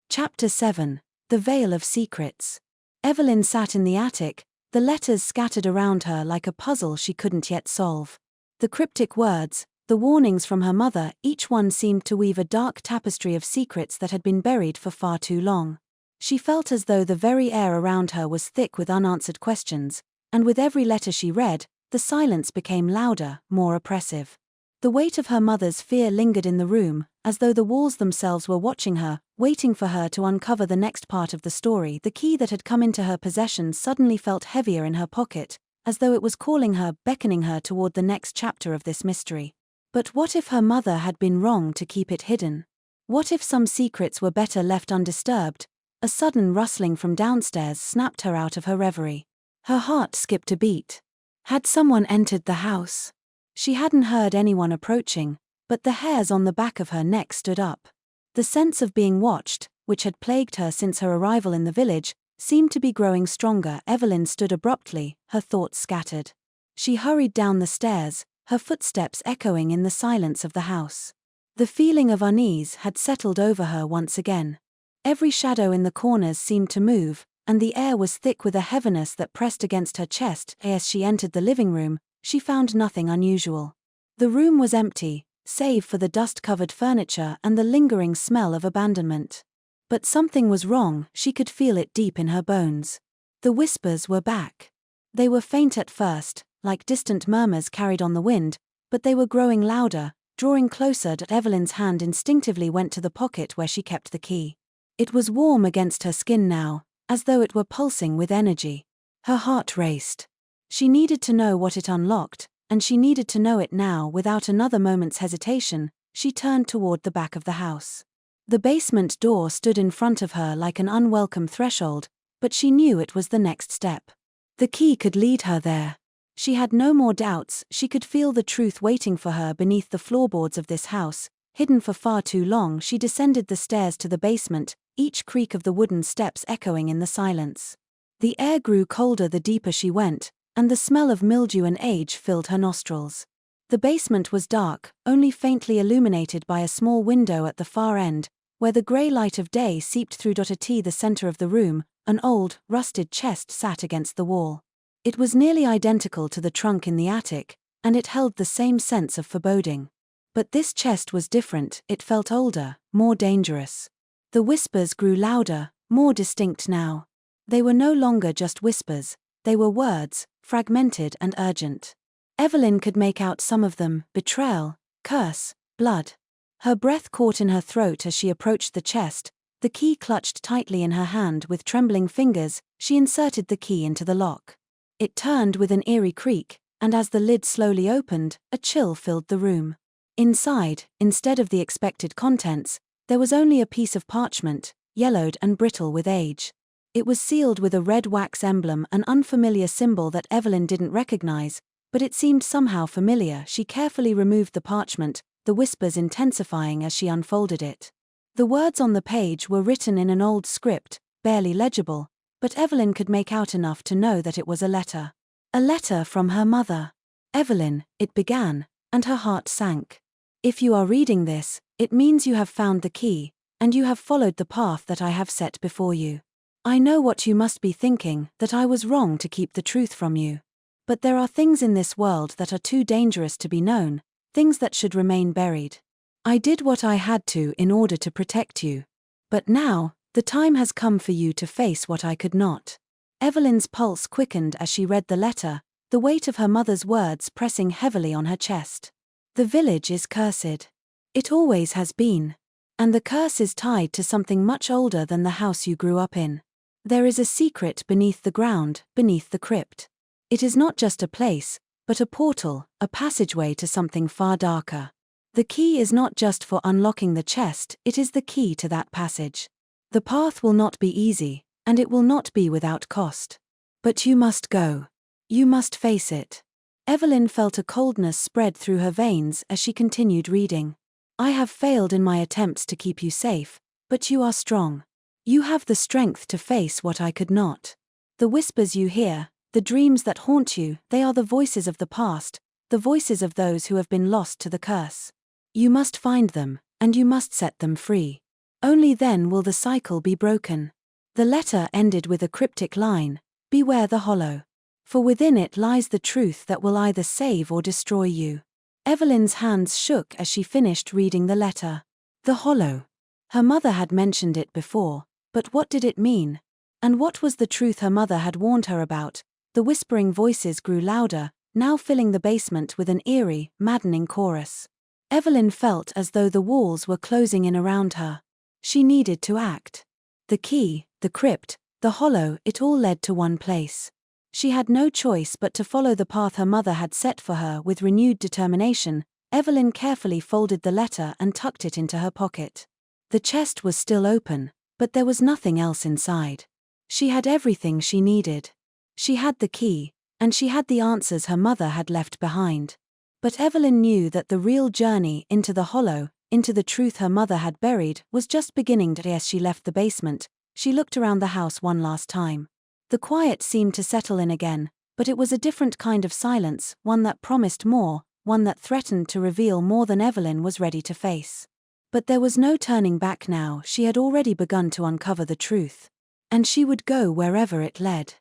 Chapter 7. The Veil of Secrets. Evelyn sat in the attic, the letters scattered around her like a puzzle she couldn't yet solve. The cryptic words, the warnings from her mother, each one seemed to weave a dark tapestry of secrets that had been buried for far too long. She felt as though the very air around her was thick with unanswered questions, and with every letter she read, the silence became louder, more oppressive. The weight of her mother's fear lingered in the room, as though the walls themselves were watching her, waiting for her to uncover the next part of the story. The key that had come into her possession suddenly felt heavier in her pocket, as though it was calling her, beckoning her toward the next chapter of this mystery. But what if her mother had been wrong to keep it hidden? What if some secrets were better left undisturbed? A sudden rustling from downstairs snapped her out of her reverie. Her heart skipped a beat. Had someone entered the house? She hadn't heard anyone approaching, but the hairs on the back of her neck stood up. The sense of being watched, which had plagued her since her arrival in the village, seemed to be growing stronger. Evelyn stood abruptly, her thoughts scattered. She hurried down the stairs, her footsteps echoing in the silence of the house. The feeling of unease had settled over her once again. Every shadow in the corners seemed to move, and the air was thick with a heaviness that pressed against her chest. As she entered the living room, she found nothing unusual. The room was empty, save for the dust-covered furniture and the lingering smell of abandonment. But something was wrong. She could feel it deep in her bones. The whispers were back. They were faint at first, like distant murmurs carried on the wind, but they were growing louder, drawing closer. Evelyn's hand instinctively went to the pocket where she kept the key. It was warm against her skin now, as though it were pulsing with energy. Her heart raced. She needed to know what it unlocked, and she needed to know it now. Without another moment's hesitation, she turned toward the back of the house. The basement door stood in front of her like an unwelcome threshold, but she knew it was the next step. The key could lead her there. She had no more doubts, she could feel the truth waiting for her beneath the floorboards of this house. Hidden for far too long, she descended the stairs to the basement, each creak of the wooden steps echoing in the silence. The air grew colder the deeper she went, and the smell of mildew and age filled her nostrils. The basement was dark, only faintly illuminated by a small window at the far end, where the grey light of day seeped through. The center of the room, an old, rusted chest sat against the wall. It was nearly identical to the trunk in the attic, and it held the same sense of foreboding. But this chest was different, it felt older, more dangerous. The whispers grew louder, more distinct now. They were no longer just whispers, they were words, fragmented and urgent. Evelyn could make out some of them: betrayal, curse, blood. Her breath caught in her throat as she approached the chest, the key clutched tightly in her hand. With trembling fingers, she inserted the key into the lock. It turned with an eerie creak, and as the lid slowly opened, a chill filled the room. Inside, instead of the expected contents, there was only a piece of parchment, yellowed and brittle with age. It was sealed with a red wax emblem, an unfamiliar symbol that Evelyn didn't recognize, but it seemed somehow familiar. She carefully removed the parchment, the whispers intensifying as she unfolded it. The words on the page were written in an old script, barely legible, but Evelyn could make out enough to know that it was a letter. A letter from her mother. "Evelyn," it began, and her heart sank. "If you are reading this, it means you have found the key, and you have followed the path that I have set before you. I know what you must be thinking, that I was wrong to keep the truth from you. But there are things in this world that are too dangerous to be known, things that should remain buried. I did what I had to in order to protect you. But now, the time has come for you to face what I could not." Evelyn's pulse quickened as she read the letter, the weight of her mother's words pressing heavily on her chest. "The village is cursed. It always has been. And the curse is tied to something much older than the house you grew up in. There is a secret beneath the ground, beneath the crypt. It is not just a place, but a portal, a passageway to something far darker. The key is not just for unlocking the chest, it is the key to that passage. The path will not be easy, and it will not be without cost. But you must go. You must face it." Evelyn felt a coldness spread through her veins as she continued reading. "I have failed in my attempts to keep you safe, but you are strong. You have the strength to face what I could not. The whispers you hear, the dreams that haunt you, they are the voices of the past, the voices of those who have been lost to the curse. You must find them, and you must set them free. Only then will the cycle be broken." The letter ended with a cryptic line: "Beware the hollow. For within it lies the truth that will either save or destroy you." Evelyn's hands shook as she finished reading the letter. The hollow. Her mother had mentioned it before, but what did it mean? And what was the truth her mother had warned her about? The whispering voices grew louder, now filling the basement with an eerie, maddening chorus. Evelyn felt as though the walls were closing in around her. She needed to act. The key, the crypt, the hollow, it all led to one place. She had no choice but to follow the path her mother had set for her. With renewed determination, Evelyn carefully folded the letter and tucked it into her pocket. The chest was still open, but there was nothing else inside. She had everything she needed. She had the key, and she had the answers her mother had left behind. But Evelyn knew that the real journey into the hollow, into the truth her mother had buried, was just beginning. As she left the basement, she looked around the house one last time. The quiet seemed to settle in again, but it was a different kind of silence, one that promised more, one that threatened to reveal more than Evelyn was ready to face. But there was no turning back now. She had already begun to uncover the truth. And she would go wherever it led.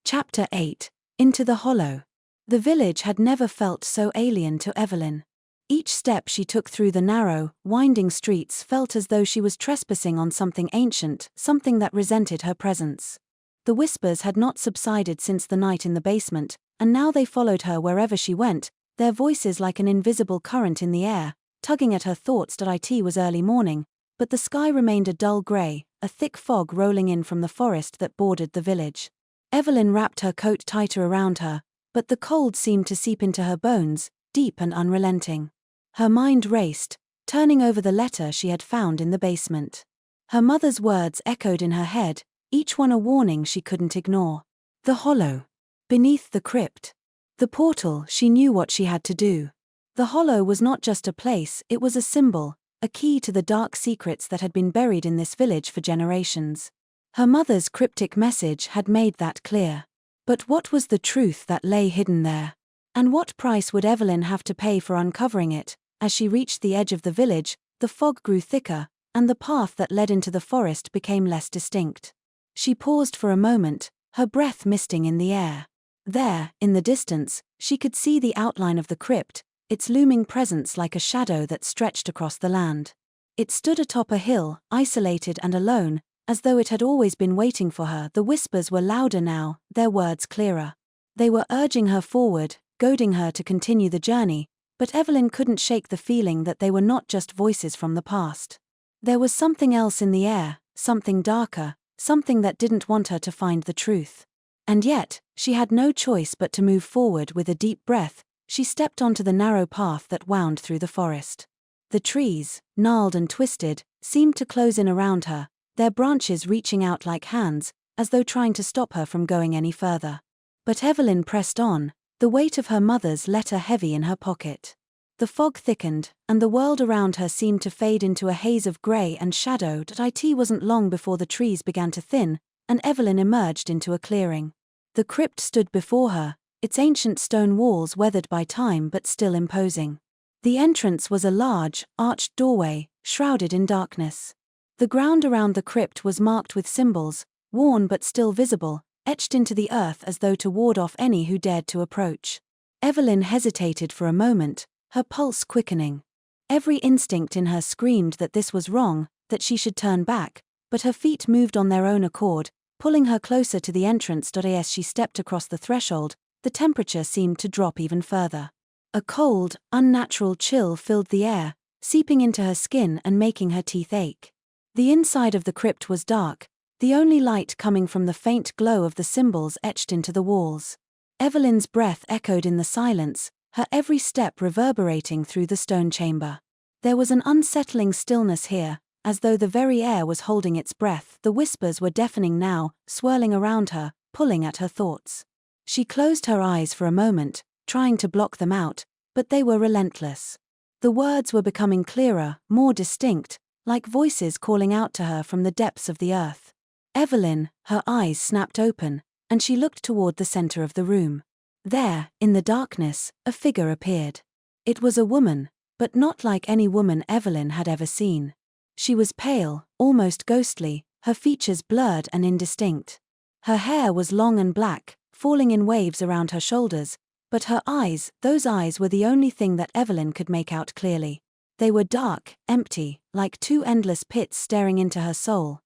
Chapter 8. Into the Hollow. The village had never felt so alien to Evelyn. Each step she took through the narrow, winding streets felt as though she was trespassing on something ancient, something that resented her presence. The whispers had not subsided since the night in the basement, and now they followed her wherever she went, their voices like an invisible current in the air, tugging at her thoughts. It was early morning, but the sky remained a dull grey, a thick fog rolling in from the forest that bordered the village. Evelyn wrapped her coat tighter around her, but the cold seemed to seep into her bones, deep and unrelenting. Her mind raced, turning over the letter she had found in the basement. Her mother's words echoed in her head, each one a warning she couldn't ignore. The hollow. Beneath the crypt. The portal, she knew what she had to do. The hollow was not just a place, it was a symbol, a key to the dark secrets that had been buried in this village for generations. Her mother's cryptic message had made that clear. But what was the truth that lay hidden there? And what price would Evelyn have to pay for uncovering it? As she reached the edge of the village, the fog grew thicker, and the path that led into the forest became less distinct. She paused for a moment, her breath misting in the air. There, in the distance, she could see the outline of the crypt, its looming presence like a shadow that stretched across the land. It stood atop a hill, isolated and alone, as though it had always been waiting for her. The whispers were louder now, their words clearer. They were urging her forward, goading her to continue the journey, but Evelyn couldn't shake the feeling that they were not just voices from the past. There was something else in the air, something darker, something that didn't want her to find the truth. And yet, she had no choice but to move forward. With a deep breath, she stepped onto the narrow path that wound through the forest. The trees, gnarled and twisted, seemed to close in around her, their branches reaching out like hands, as though trying to stop her from going any further. But Evelyn pressed on, the weight of her mother's letter heavy in her pocket. The fog thickened, and the world around her seemed to fade into a haze of grey and shadow. It wasn't long before the trees began to thin, and Evelyn emerged into a clearing. The crypt stood before her, its ancient stone walls weathered by time but still imposing. The entrance was a large, arched doorway, shrouded in darkness. The ground around the crypt was marked with symbols, worn but still visible, etched into the earth as though to ward off any who dared to approach. Evelyn hesitated for a moment, her pulse quickening. Every instinct in her screamed that this was wrong, that she should turn back, but her feet moved on their own accord, pulling her closer to the entrance. As she stepped across the threshold, the temperature seemed to drop even further. A cold, unnatural chill filled the air, seeping into her skin and making her teeth ache. The inside of the crypt was dark, the only light coming from the faint glow of the symbols etched into the walls. Evelyn's breath echoed in the silence, her every step reverberating through the stone chamber. There was an unsettling stillness here, as though the very air was holding its breath. The whispers were deafening now, swirling around her, pulling at her thoughts. She closed her eyes for a moment, trying to block them out, but they were relentless. The words were becoming clearer, more distinct, like voices calling out to her from the depths of the earth. Evelyn, her eyes snapped open, and she looked toward the center of the room. There, in the darkness, a figure appeared. It was a woman, but not like any woman Evelyn had ever seen. She was pale, almost ghostly, her features blurred and indistinct. Her hair was long and black, falling in waves around her shoulders, but her eyes, those eyes were the only thing that Evelyn could make out clearly. They were dark, empty, like two endless pits staring into her soul.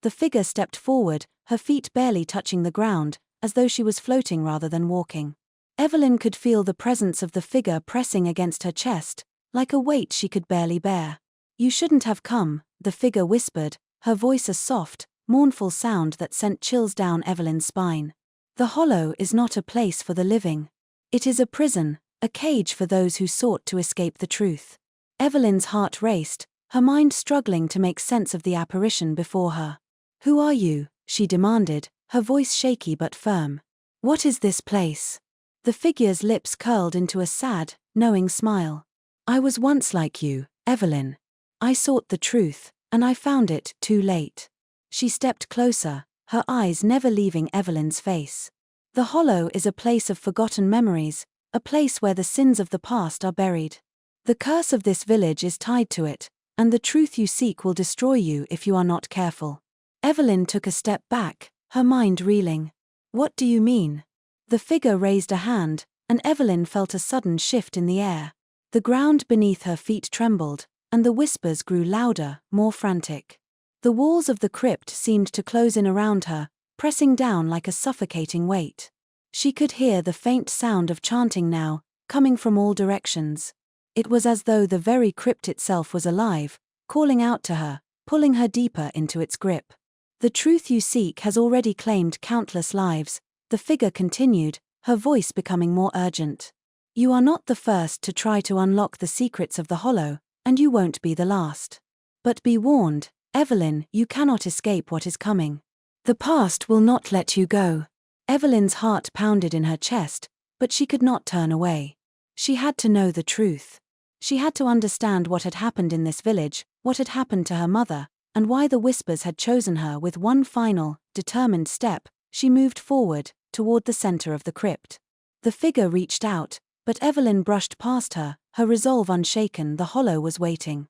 The figure stepped forward, her feet barely touching the ground, as though she was floating rather than walking. Evelyn could feel the presence of the figure pressing against her chest, like a weight she could barely bear. "You shouldn't have come," the figure whispered, her voice a soft, mournful sound that sent chills down Evelyn's spine. "The hollow is not a place for the living. It is a prison, a cage for those who sought to escape the truth." Evelyn's heart raced, her mind struggling to make sense of the apparition before her. "Who are you?" she demanded, her voice shaky but firm. "What is this place?" The figure's lips curled into a sad, knowing smile. "I was once like you, Evelyn. I sought the truth, and I found it too late." She stepped closer, her eyes never leaving Evelyn's face. "The hollow is a place of forgotten memories, a place where the sins of the past are buried. The curse of this village is tied to it, and the truth you seek will destroy you if you are not careful." Evelyn took a step back, her mind reeling. "What do you mean?" The figure raised a hand, and Evelyn felt a sudden shift in the air. The ground beneath her feet trembled, and the whispers grew louder, more frantic. The walls of the crypt seemed to close in around her, pressing down like a suffocating weight. She could hear the faint sound of chanting now, coming from all directions. It was as though the very crypt itself was alive, calling out to her, pulling her deeper into its grip. "The truth you seek has already claimed countless lives," the figure continued, her voice becoming more urgent. "You are not the first to try to unlock the secrets of the hollow, And you won't be the last. But be warned, Evelyn, you cannot escape what is coming. The past will not let you go. Evelyn's heart pounded in her chest, but she could not turn away. She had to know the truth. She had to understand what had happened in this village, what had happened to her mother, and why the Whispers had chosen her. With one final, determined step, she moved forward, toward the center of the crypt. The figure reached out, but Evelyn brushed past her, her resolve unshaken. The hollow was waiting.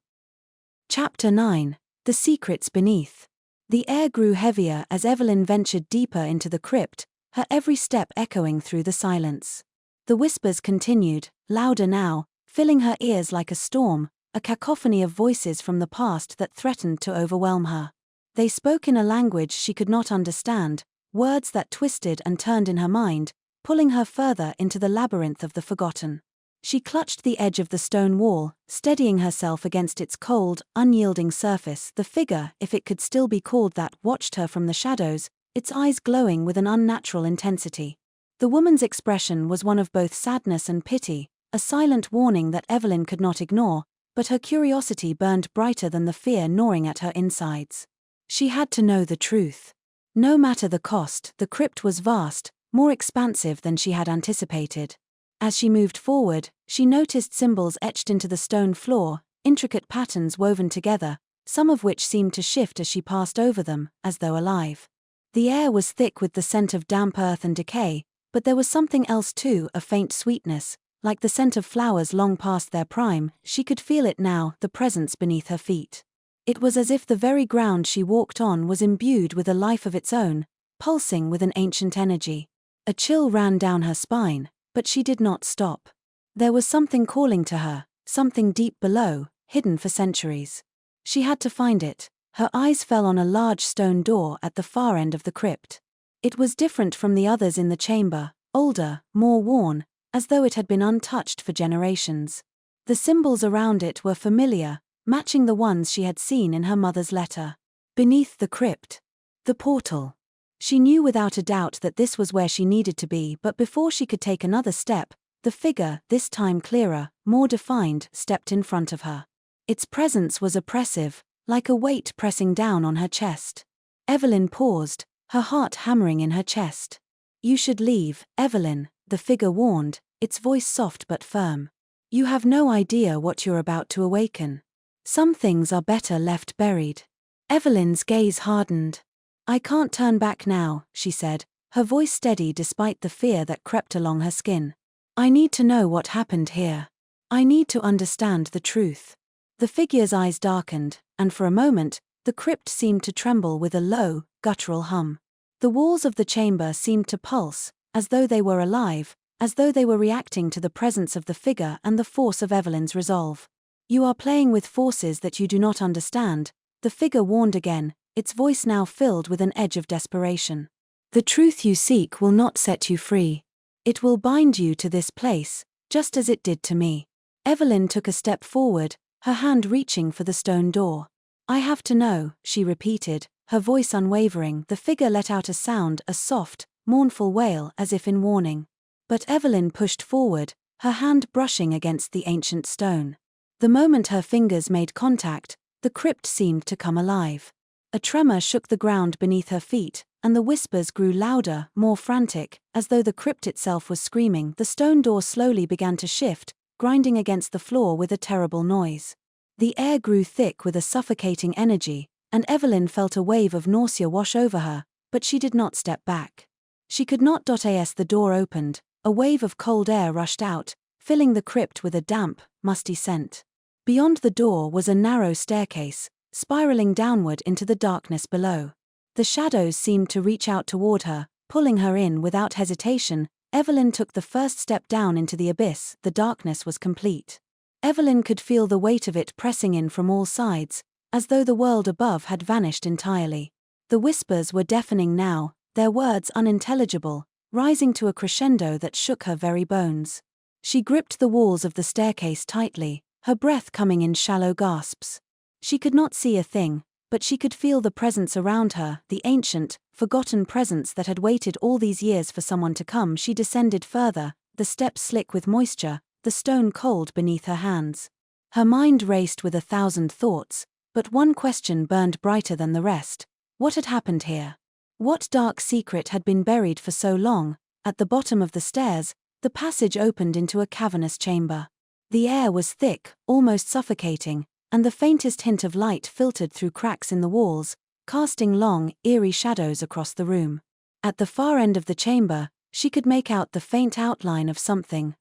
Chapter 9. The Secrets Beneath. The air grew heavier as Evelyn ventured deeper into the crypt, her every step echoing through the silence. The whispers continued, louder now, filling her ears like a storm, a cacophony of voices from the past that threatened to overwhelm her. They spoke in a language she could not understand, words that twisted and turned in her mind, pulling her further into the labyrinth of the forgotten. She clutched the edge of the stone wall, steadying herself against its cold, unyielding surface. The figure, if it could still be called that, watched her from the shadows, its eyes glowing with an unnatural intensity. The woman's expression was one of both sadness and pity, a silent warning that Evelyn could not ignore, but her curiosity burned brighter than the fear gnawing at her insides. She had to know the truth. No matter the cost. The crypt was vast, more expansive than she had anticipated. As she moved forward, she noticed symbols etched into the stone floor, intricate patterns woven together, some of which seemed to shift as she passed over them, as though alive. The air was thick with the scent of damp earth and decay, but there was something else too, a faint sweetness, like the scent of flowers long past their prime. She could feel it now, the presence beneath her feet. It was as if the very ground she walked on was imbued with a life of its own, pulsing with an ancient energy. A chill ran down her spine, but she did not stop. There was something calling to her, something deep below, hidden for centuries. She had to find it. Her eyes fell on a large stone door at the far end of the crypt. It was different from the others in the chamber, older, more worn, as though it had been untouched for generations. The symbols around it were familiar, matching the ones she had seen in her mother's letter. Beneath the crypt. The portal. She knew without a doubt that this was where she needed to be, but before she could take another step, the figure, this time clearer, more defined, stepped in front of her. Its presence was oppressive, like a weight pressing down on her chest. Evelyn paused, her heart hammering in her chest. "You should leave, Evelyn," the figure warned, its voice soft but firm. "You have no idea what you're about to awaken. Some things are better left buried." Evelyn's gaze hardened. "I can't turn back now," she said, her voice steady despite the fear that crept along her skin. "I need to know what happened here. I need to understand the truth." The figure's eyes darkened, and for a moment, the crypt seemed to tremble with a low, guttural hum. The walls of the chamber seemed to pulse, as though they were alive, as though they were reacting to the presence of the figure and the force of Evelyn's resolve. "You are playing with forces that you do not understand," the figure warned again, its voice now filled with an edge of desperation. "The truth you seek will not set you free. It will bind you to this place, just as it did to me." Evelyn took a step forward, her hand reaching for the stone door. "I have to know," she repeated, her voice unwavering. The figure let out a sound, a soft, mournful wail as if in warning. But Evelyn pushed forward, her hand brushing against the ancient stone. The moment her fingers made contact, the crypt seemed to come alive. A tremor shook the ground beneath her feet, and the whispers grew louder, more frantic, as though the crypt itself was screaming. The stone door slowly began to shift, grinding against the floor with a terrible noise. The air grew thick with a suffocating energy, and Evelyn felt a wave of nausea wash over her, but she did not step back. She could not. As the door opened, a wave of cold air rushed out, filling the crypt with a damp, musty scent. Beyond the door was a narrow staircase, spiraling downward into the darkness below. The shadows seemed to reach out toward her, pulling her in without hesitation. Evelyn took the first step down into the abyss. The darkness was complete. Evelyn could feel the weight of it pressing in from all sides, as though the world above had vanished entirely. The whispers were deafening now, their words unintelligible, rising to a crescendo that shook her very bones. She gripped the walls of the staircase tightly, her breath coming in shallow gasps. She could not see a thing, but she could feel the presence around her, the ancient, forgotten presence that had waited all these years for someone to come. She descended further, the steps slick with moisture, the stone cold beneath her hands. Her mind raced with 1,000 thoughts, but one question burned brighter than the rest. What had happened here? What dark secret had been buried for so long? At the bottom of the stairs, the passage opened into a cavernous chamber. The air was thick, almost suffocating, and the faintest hint of light filtered through cracks in the walls, casting long, eerie shadows across the room. At the far end of the chamber, she could make out the faint outline of something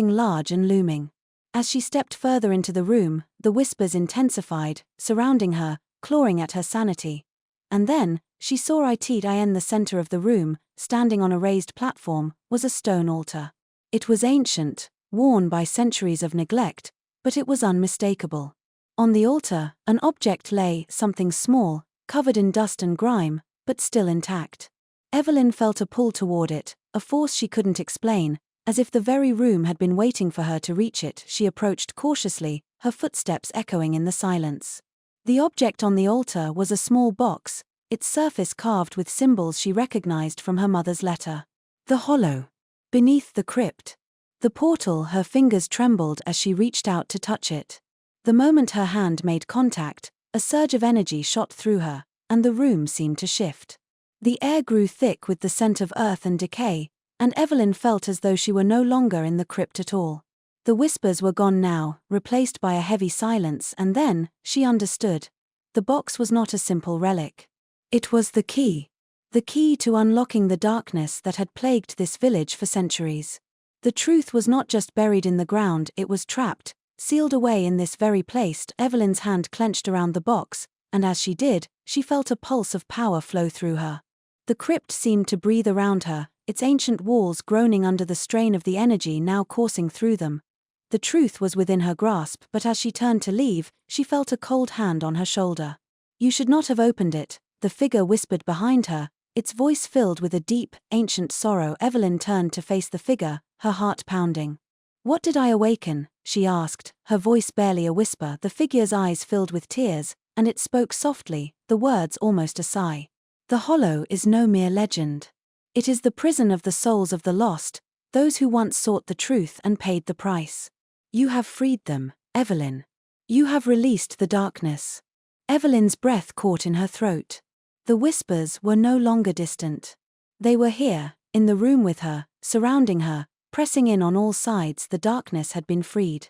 large and looming. As she stepped further into the room, the whispers intensified, surrounding her, clawing at her sanity. And then, she saw it in the center of the room, standing on a raised platform, was a stone altar. It was ancient, worn by centuries of neglect, but it was unmistakable. On the altar, an object lay, something small, covered in dust and grime, but still intact. Evelyn felt a pull toward it, a force she couldn't explain, as if the very room had been waiting for her to reach it. She approached cautiously, her footsteps echoing in the silence. The object on the altar was a small box, its surface carved with symbols she recognized from her mother's letter. The hollow. Beneath the crypt. The portal. Her fingers trembled as she reached out to touch it. The moment her hand made contact, a surge of energy shot through her, and the room seemed to shift. The air grew thick with the scent of earth and decay, and Evelyn felt as though she were no longer in the crypt at all. The whispers were gone now, replaced by a heavy silence, and then, she understood. The box was not a simple relic. It was the key. The key to unlocking the darkness that had plagued this village for centuries. The truth was not just buried in the ground, it was trapped, sealed away in this very place. Evelyn's hand clenched around the box, and as she did, she felt a pulse of power flow through her. The crypt seemed to breathe around her, its ancient walls groaning under the strain of the energy now coursing through them. The truth was within her grasp, but as she turned to leave, she felt a cold hand on her shoulder. "You should not have opened it," the figure whispered behind her, its voice filled with a deep, ancient sorrow. Evelyn turned to face the figure, her heart pounding. "What did I awaken?" she asked, her voice barely a whisper. The figure's eyes filled with tears, and it spoke softly, the words almost a sigh. "The hollow is no mere legend. It is the prison of the souls of the lost, those who once sought the truth and paid the price. You have freed them, Evelyn. You have released the darkness." Evelyn's breath caught in her throat. The whispers were no longer distant. They were here, in the room with her, surrounding her, pressing in on all sides. The darkness had been freed.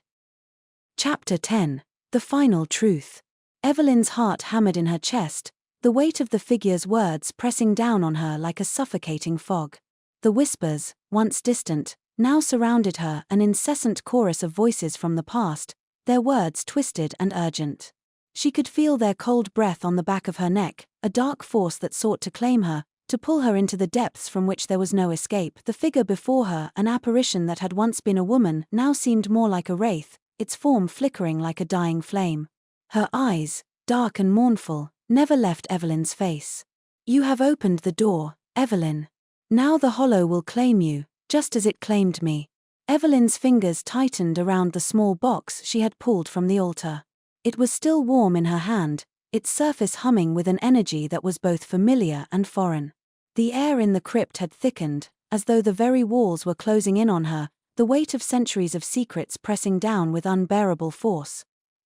Chapter 10. The Final Truth. Evelyn's heart hammered in her chest, the weight of the figure's words pressing down on her like a suffocating fog. The whispers, once distant, now surrounded her, an incessant chorus of voices from the past, their words twisted and urgent. She could feel their cold breath on the back of her neck, a dark force that sought to claim her, to pull her into the depths from which there was no escape. The figure before her, an apparition that had once been a woman, now seemed more like a wraith, its form flickering like a dying flame. Her eyes, dark and mournful, never left Evelyn's face. "You have opened the door, Evelyn. Now the hollow will claim you, just as it claimed me." Evelyn's fingers tightened around the small box she had pulled from the altar. It was still warm in her hand, its surface humming with an energy that was both familiar and foreign. The air in the crypt had thickened, as though the very walls were closing in on her, the weight of centuries of secrets pressing down with unbearable force.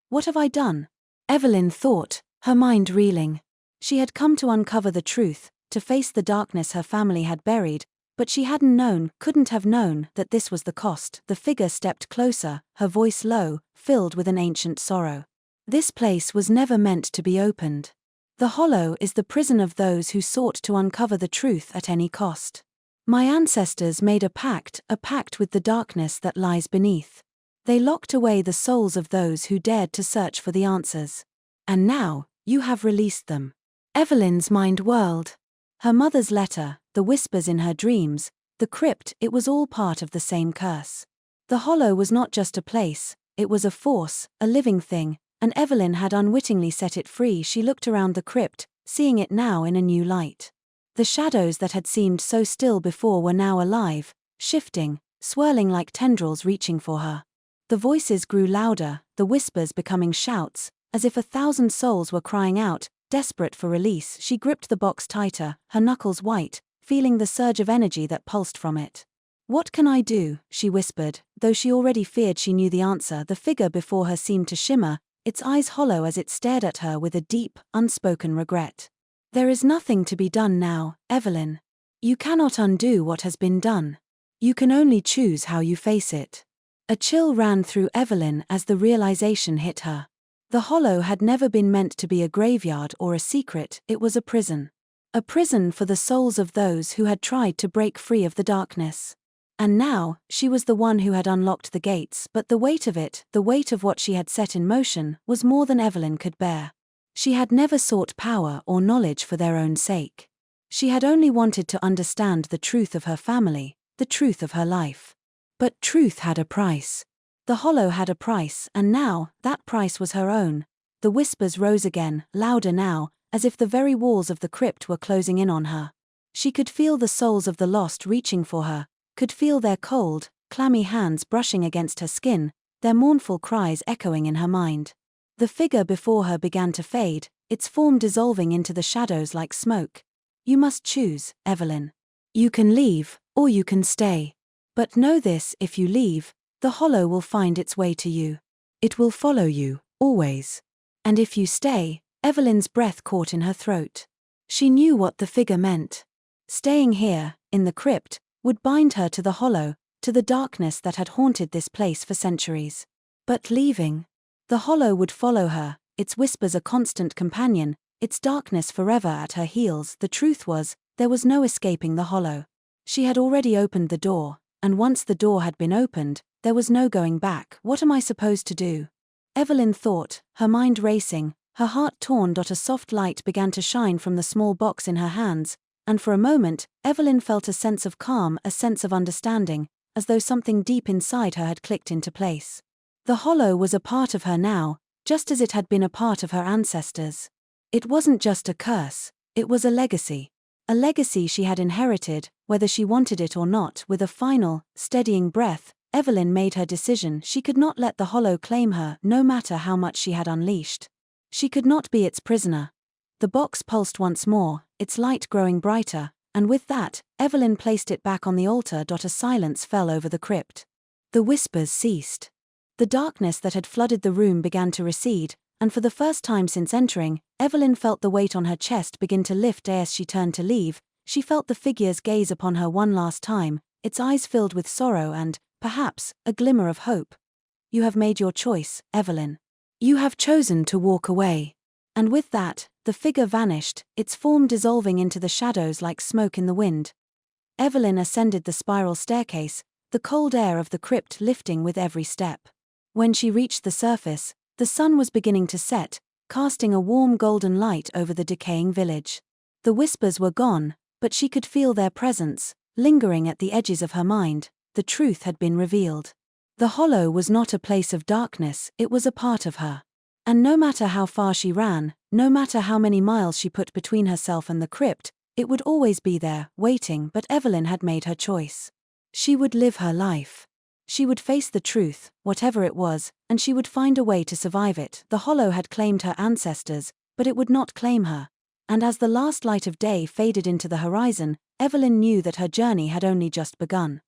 "What have I done?" Evelyn thought, her mind reeling. She had come to uncover the truth, to face the darkness her family had buried, but she couldn't have known, that this was the cost. The figure stepped closer, her voice low, filled with an ancient sorrow. "This place was never meant to be opened. The hollow is the prison of those who sought to uncover the truth at any cost. My ancestors made a pact with the darkness that lies beneath. They locked away the souls of those who dared to search for the answers. And now, you have released them." Evelyn's mind whirled. Her mother's letter, the whispers in her dreams, the crypt, it was all part of the same curse. The hollow was not just a place, it was a force, a living thing, and Evelyn had unwittingly set it free. She looked around the crypt, seeing it now in a new light. The shadows that had seemed so still before were now alive, shifting, swirling like tendrils reaching for her. The voices grew louder, the whispers becoming shouts, as if 1,000 souls were crying out, desperate for release. She gripped the box tighter, her knuckles white, feeling the surge of energy that pulsed from it. "What can I do?" she whispered, though she already feared she knew the answer. The figure before her seemed to shimmer, its eyes hollow as it stared at her with a deep, unspoken regret. "There is nothing to be done now, Evelyn. You cannot undo what has been done. You can only choose how you face it." A chill ran through Evelyn as the realization hit her. The hollow had never been meant to be a graveyard or a secret, it was a prison. A prison for the souls of those who had tried to break free of the darkness. And now, she was the one who had unlocked the gates, but the weight of it, the weight of what she had set in motion, was more than Evelyn could bear. She had never sought power or knowledge for their own sake. She had only wanted to understand the truth of her family, the truth of her life. But truth had a price. The hollow had a price, and now, that price was her own. The whispers rose again, louder now, as if the very walls of the crypt were closing in on her. She could feel the souls of the lost reaching for her, could feel their cold, clammy hands brushing against her skin, their mournful cries echoing in her mind. The figure before her began to fade, its form dissolving into the shadows like smoke. "You must choose, Evelyn. You can leave, or you can stay. But know this, if you leave, the hollow will find its way to you. It will follow you, always. And if you stay," Evelyn's breath caught in her throat. She knew what the figure meant. Staying here, in the crypt, would bind her to the hollow, to the darkness that had haunted this place for centuries. But leaving, the hollow would follow her, its whispers a constant companion, its darkness forever at her heels. The truth was, there was no escaping the hollow. She had already opened the door, and once the door had been opened, there was no going back. "What am I supposed to do?" Evelyn thought, her mind racing, her heart torn. A soft light began to shine from the small box in her hands, and for a moment, Evelyn felt a sense of calm, a sense of understanding, as though something deep inside her had clicked into place. The hollow was a part of her now, just as it had been a part of her ancestors. It wasn't just a curse, it was a legacy. A legacy she had inherited, whether she wanted it or not. With a final, steadying breath, Evelyn made her decision. She could not let the hollow claim her, no matter how much she had unleashed. She could not be its prisoner. The box pulsed once more, its light growing brighter, and with that, Evelyn placed it back on the altar. A silence fell over the crypt. The whispers ceased. The darkness that had flooded the room began to recede, and for the first time since entering, Evelyn felt the weight on her chest begin to lift. As she turned to leave, she felt the figure's gaze upon her one last time, its eyes filled with sorrow and, perhaps, a glimmer of hope. "You have made your choice, Evelyn. You have chosen to walk away." And with that, the figure vanished, its form dissolving into the shadows like smoke in the wind. Evelyn ascended the spiral staircase, the cold air of the crypt lifting with every step. When she reached the surface, the sun was beginning to set, casting a warm golden light over the decaying village. The whispers were gone, but she could feel their presence, lingering at the edges of her mind. The truth had been revealed. The hollow was not a place of darkness, it was a part of her. And no matter how far she ran, no matter how many miles she put between herself and the crypt, it would always be there, waiting. But Evelyn had made her choice. She would live her life. She would face the truth, whatever it was, and she would find a way to survive it. The hollow had claimed her ancestors, but it would not claim her. And as the last light of day faded into the horizon, Evelyn knew that her journey had only just begun.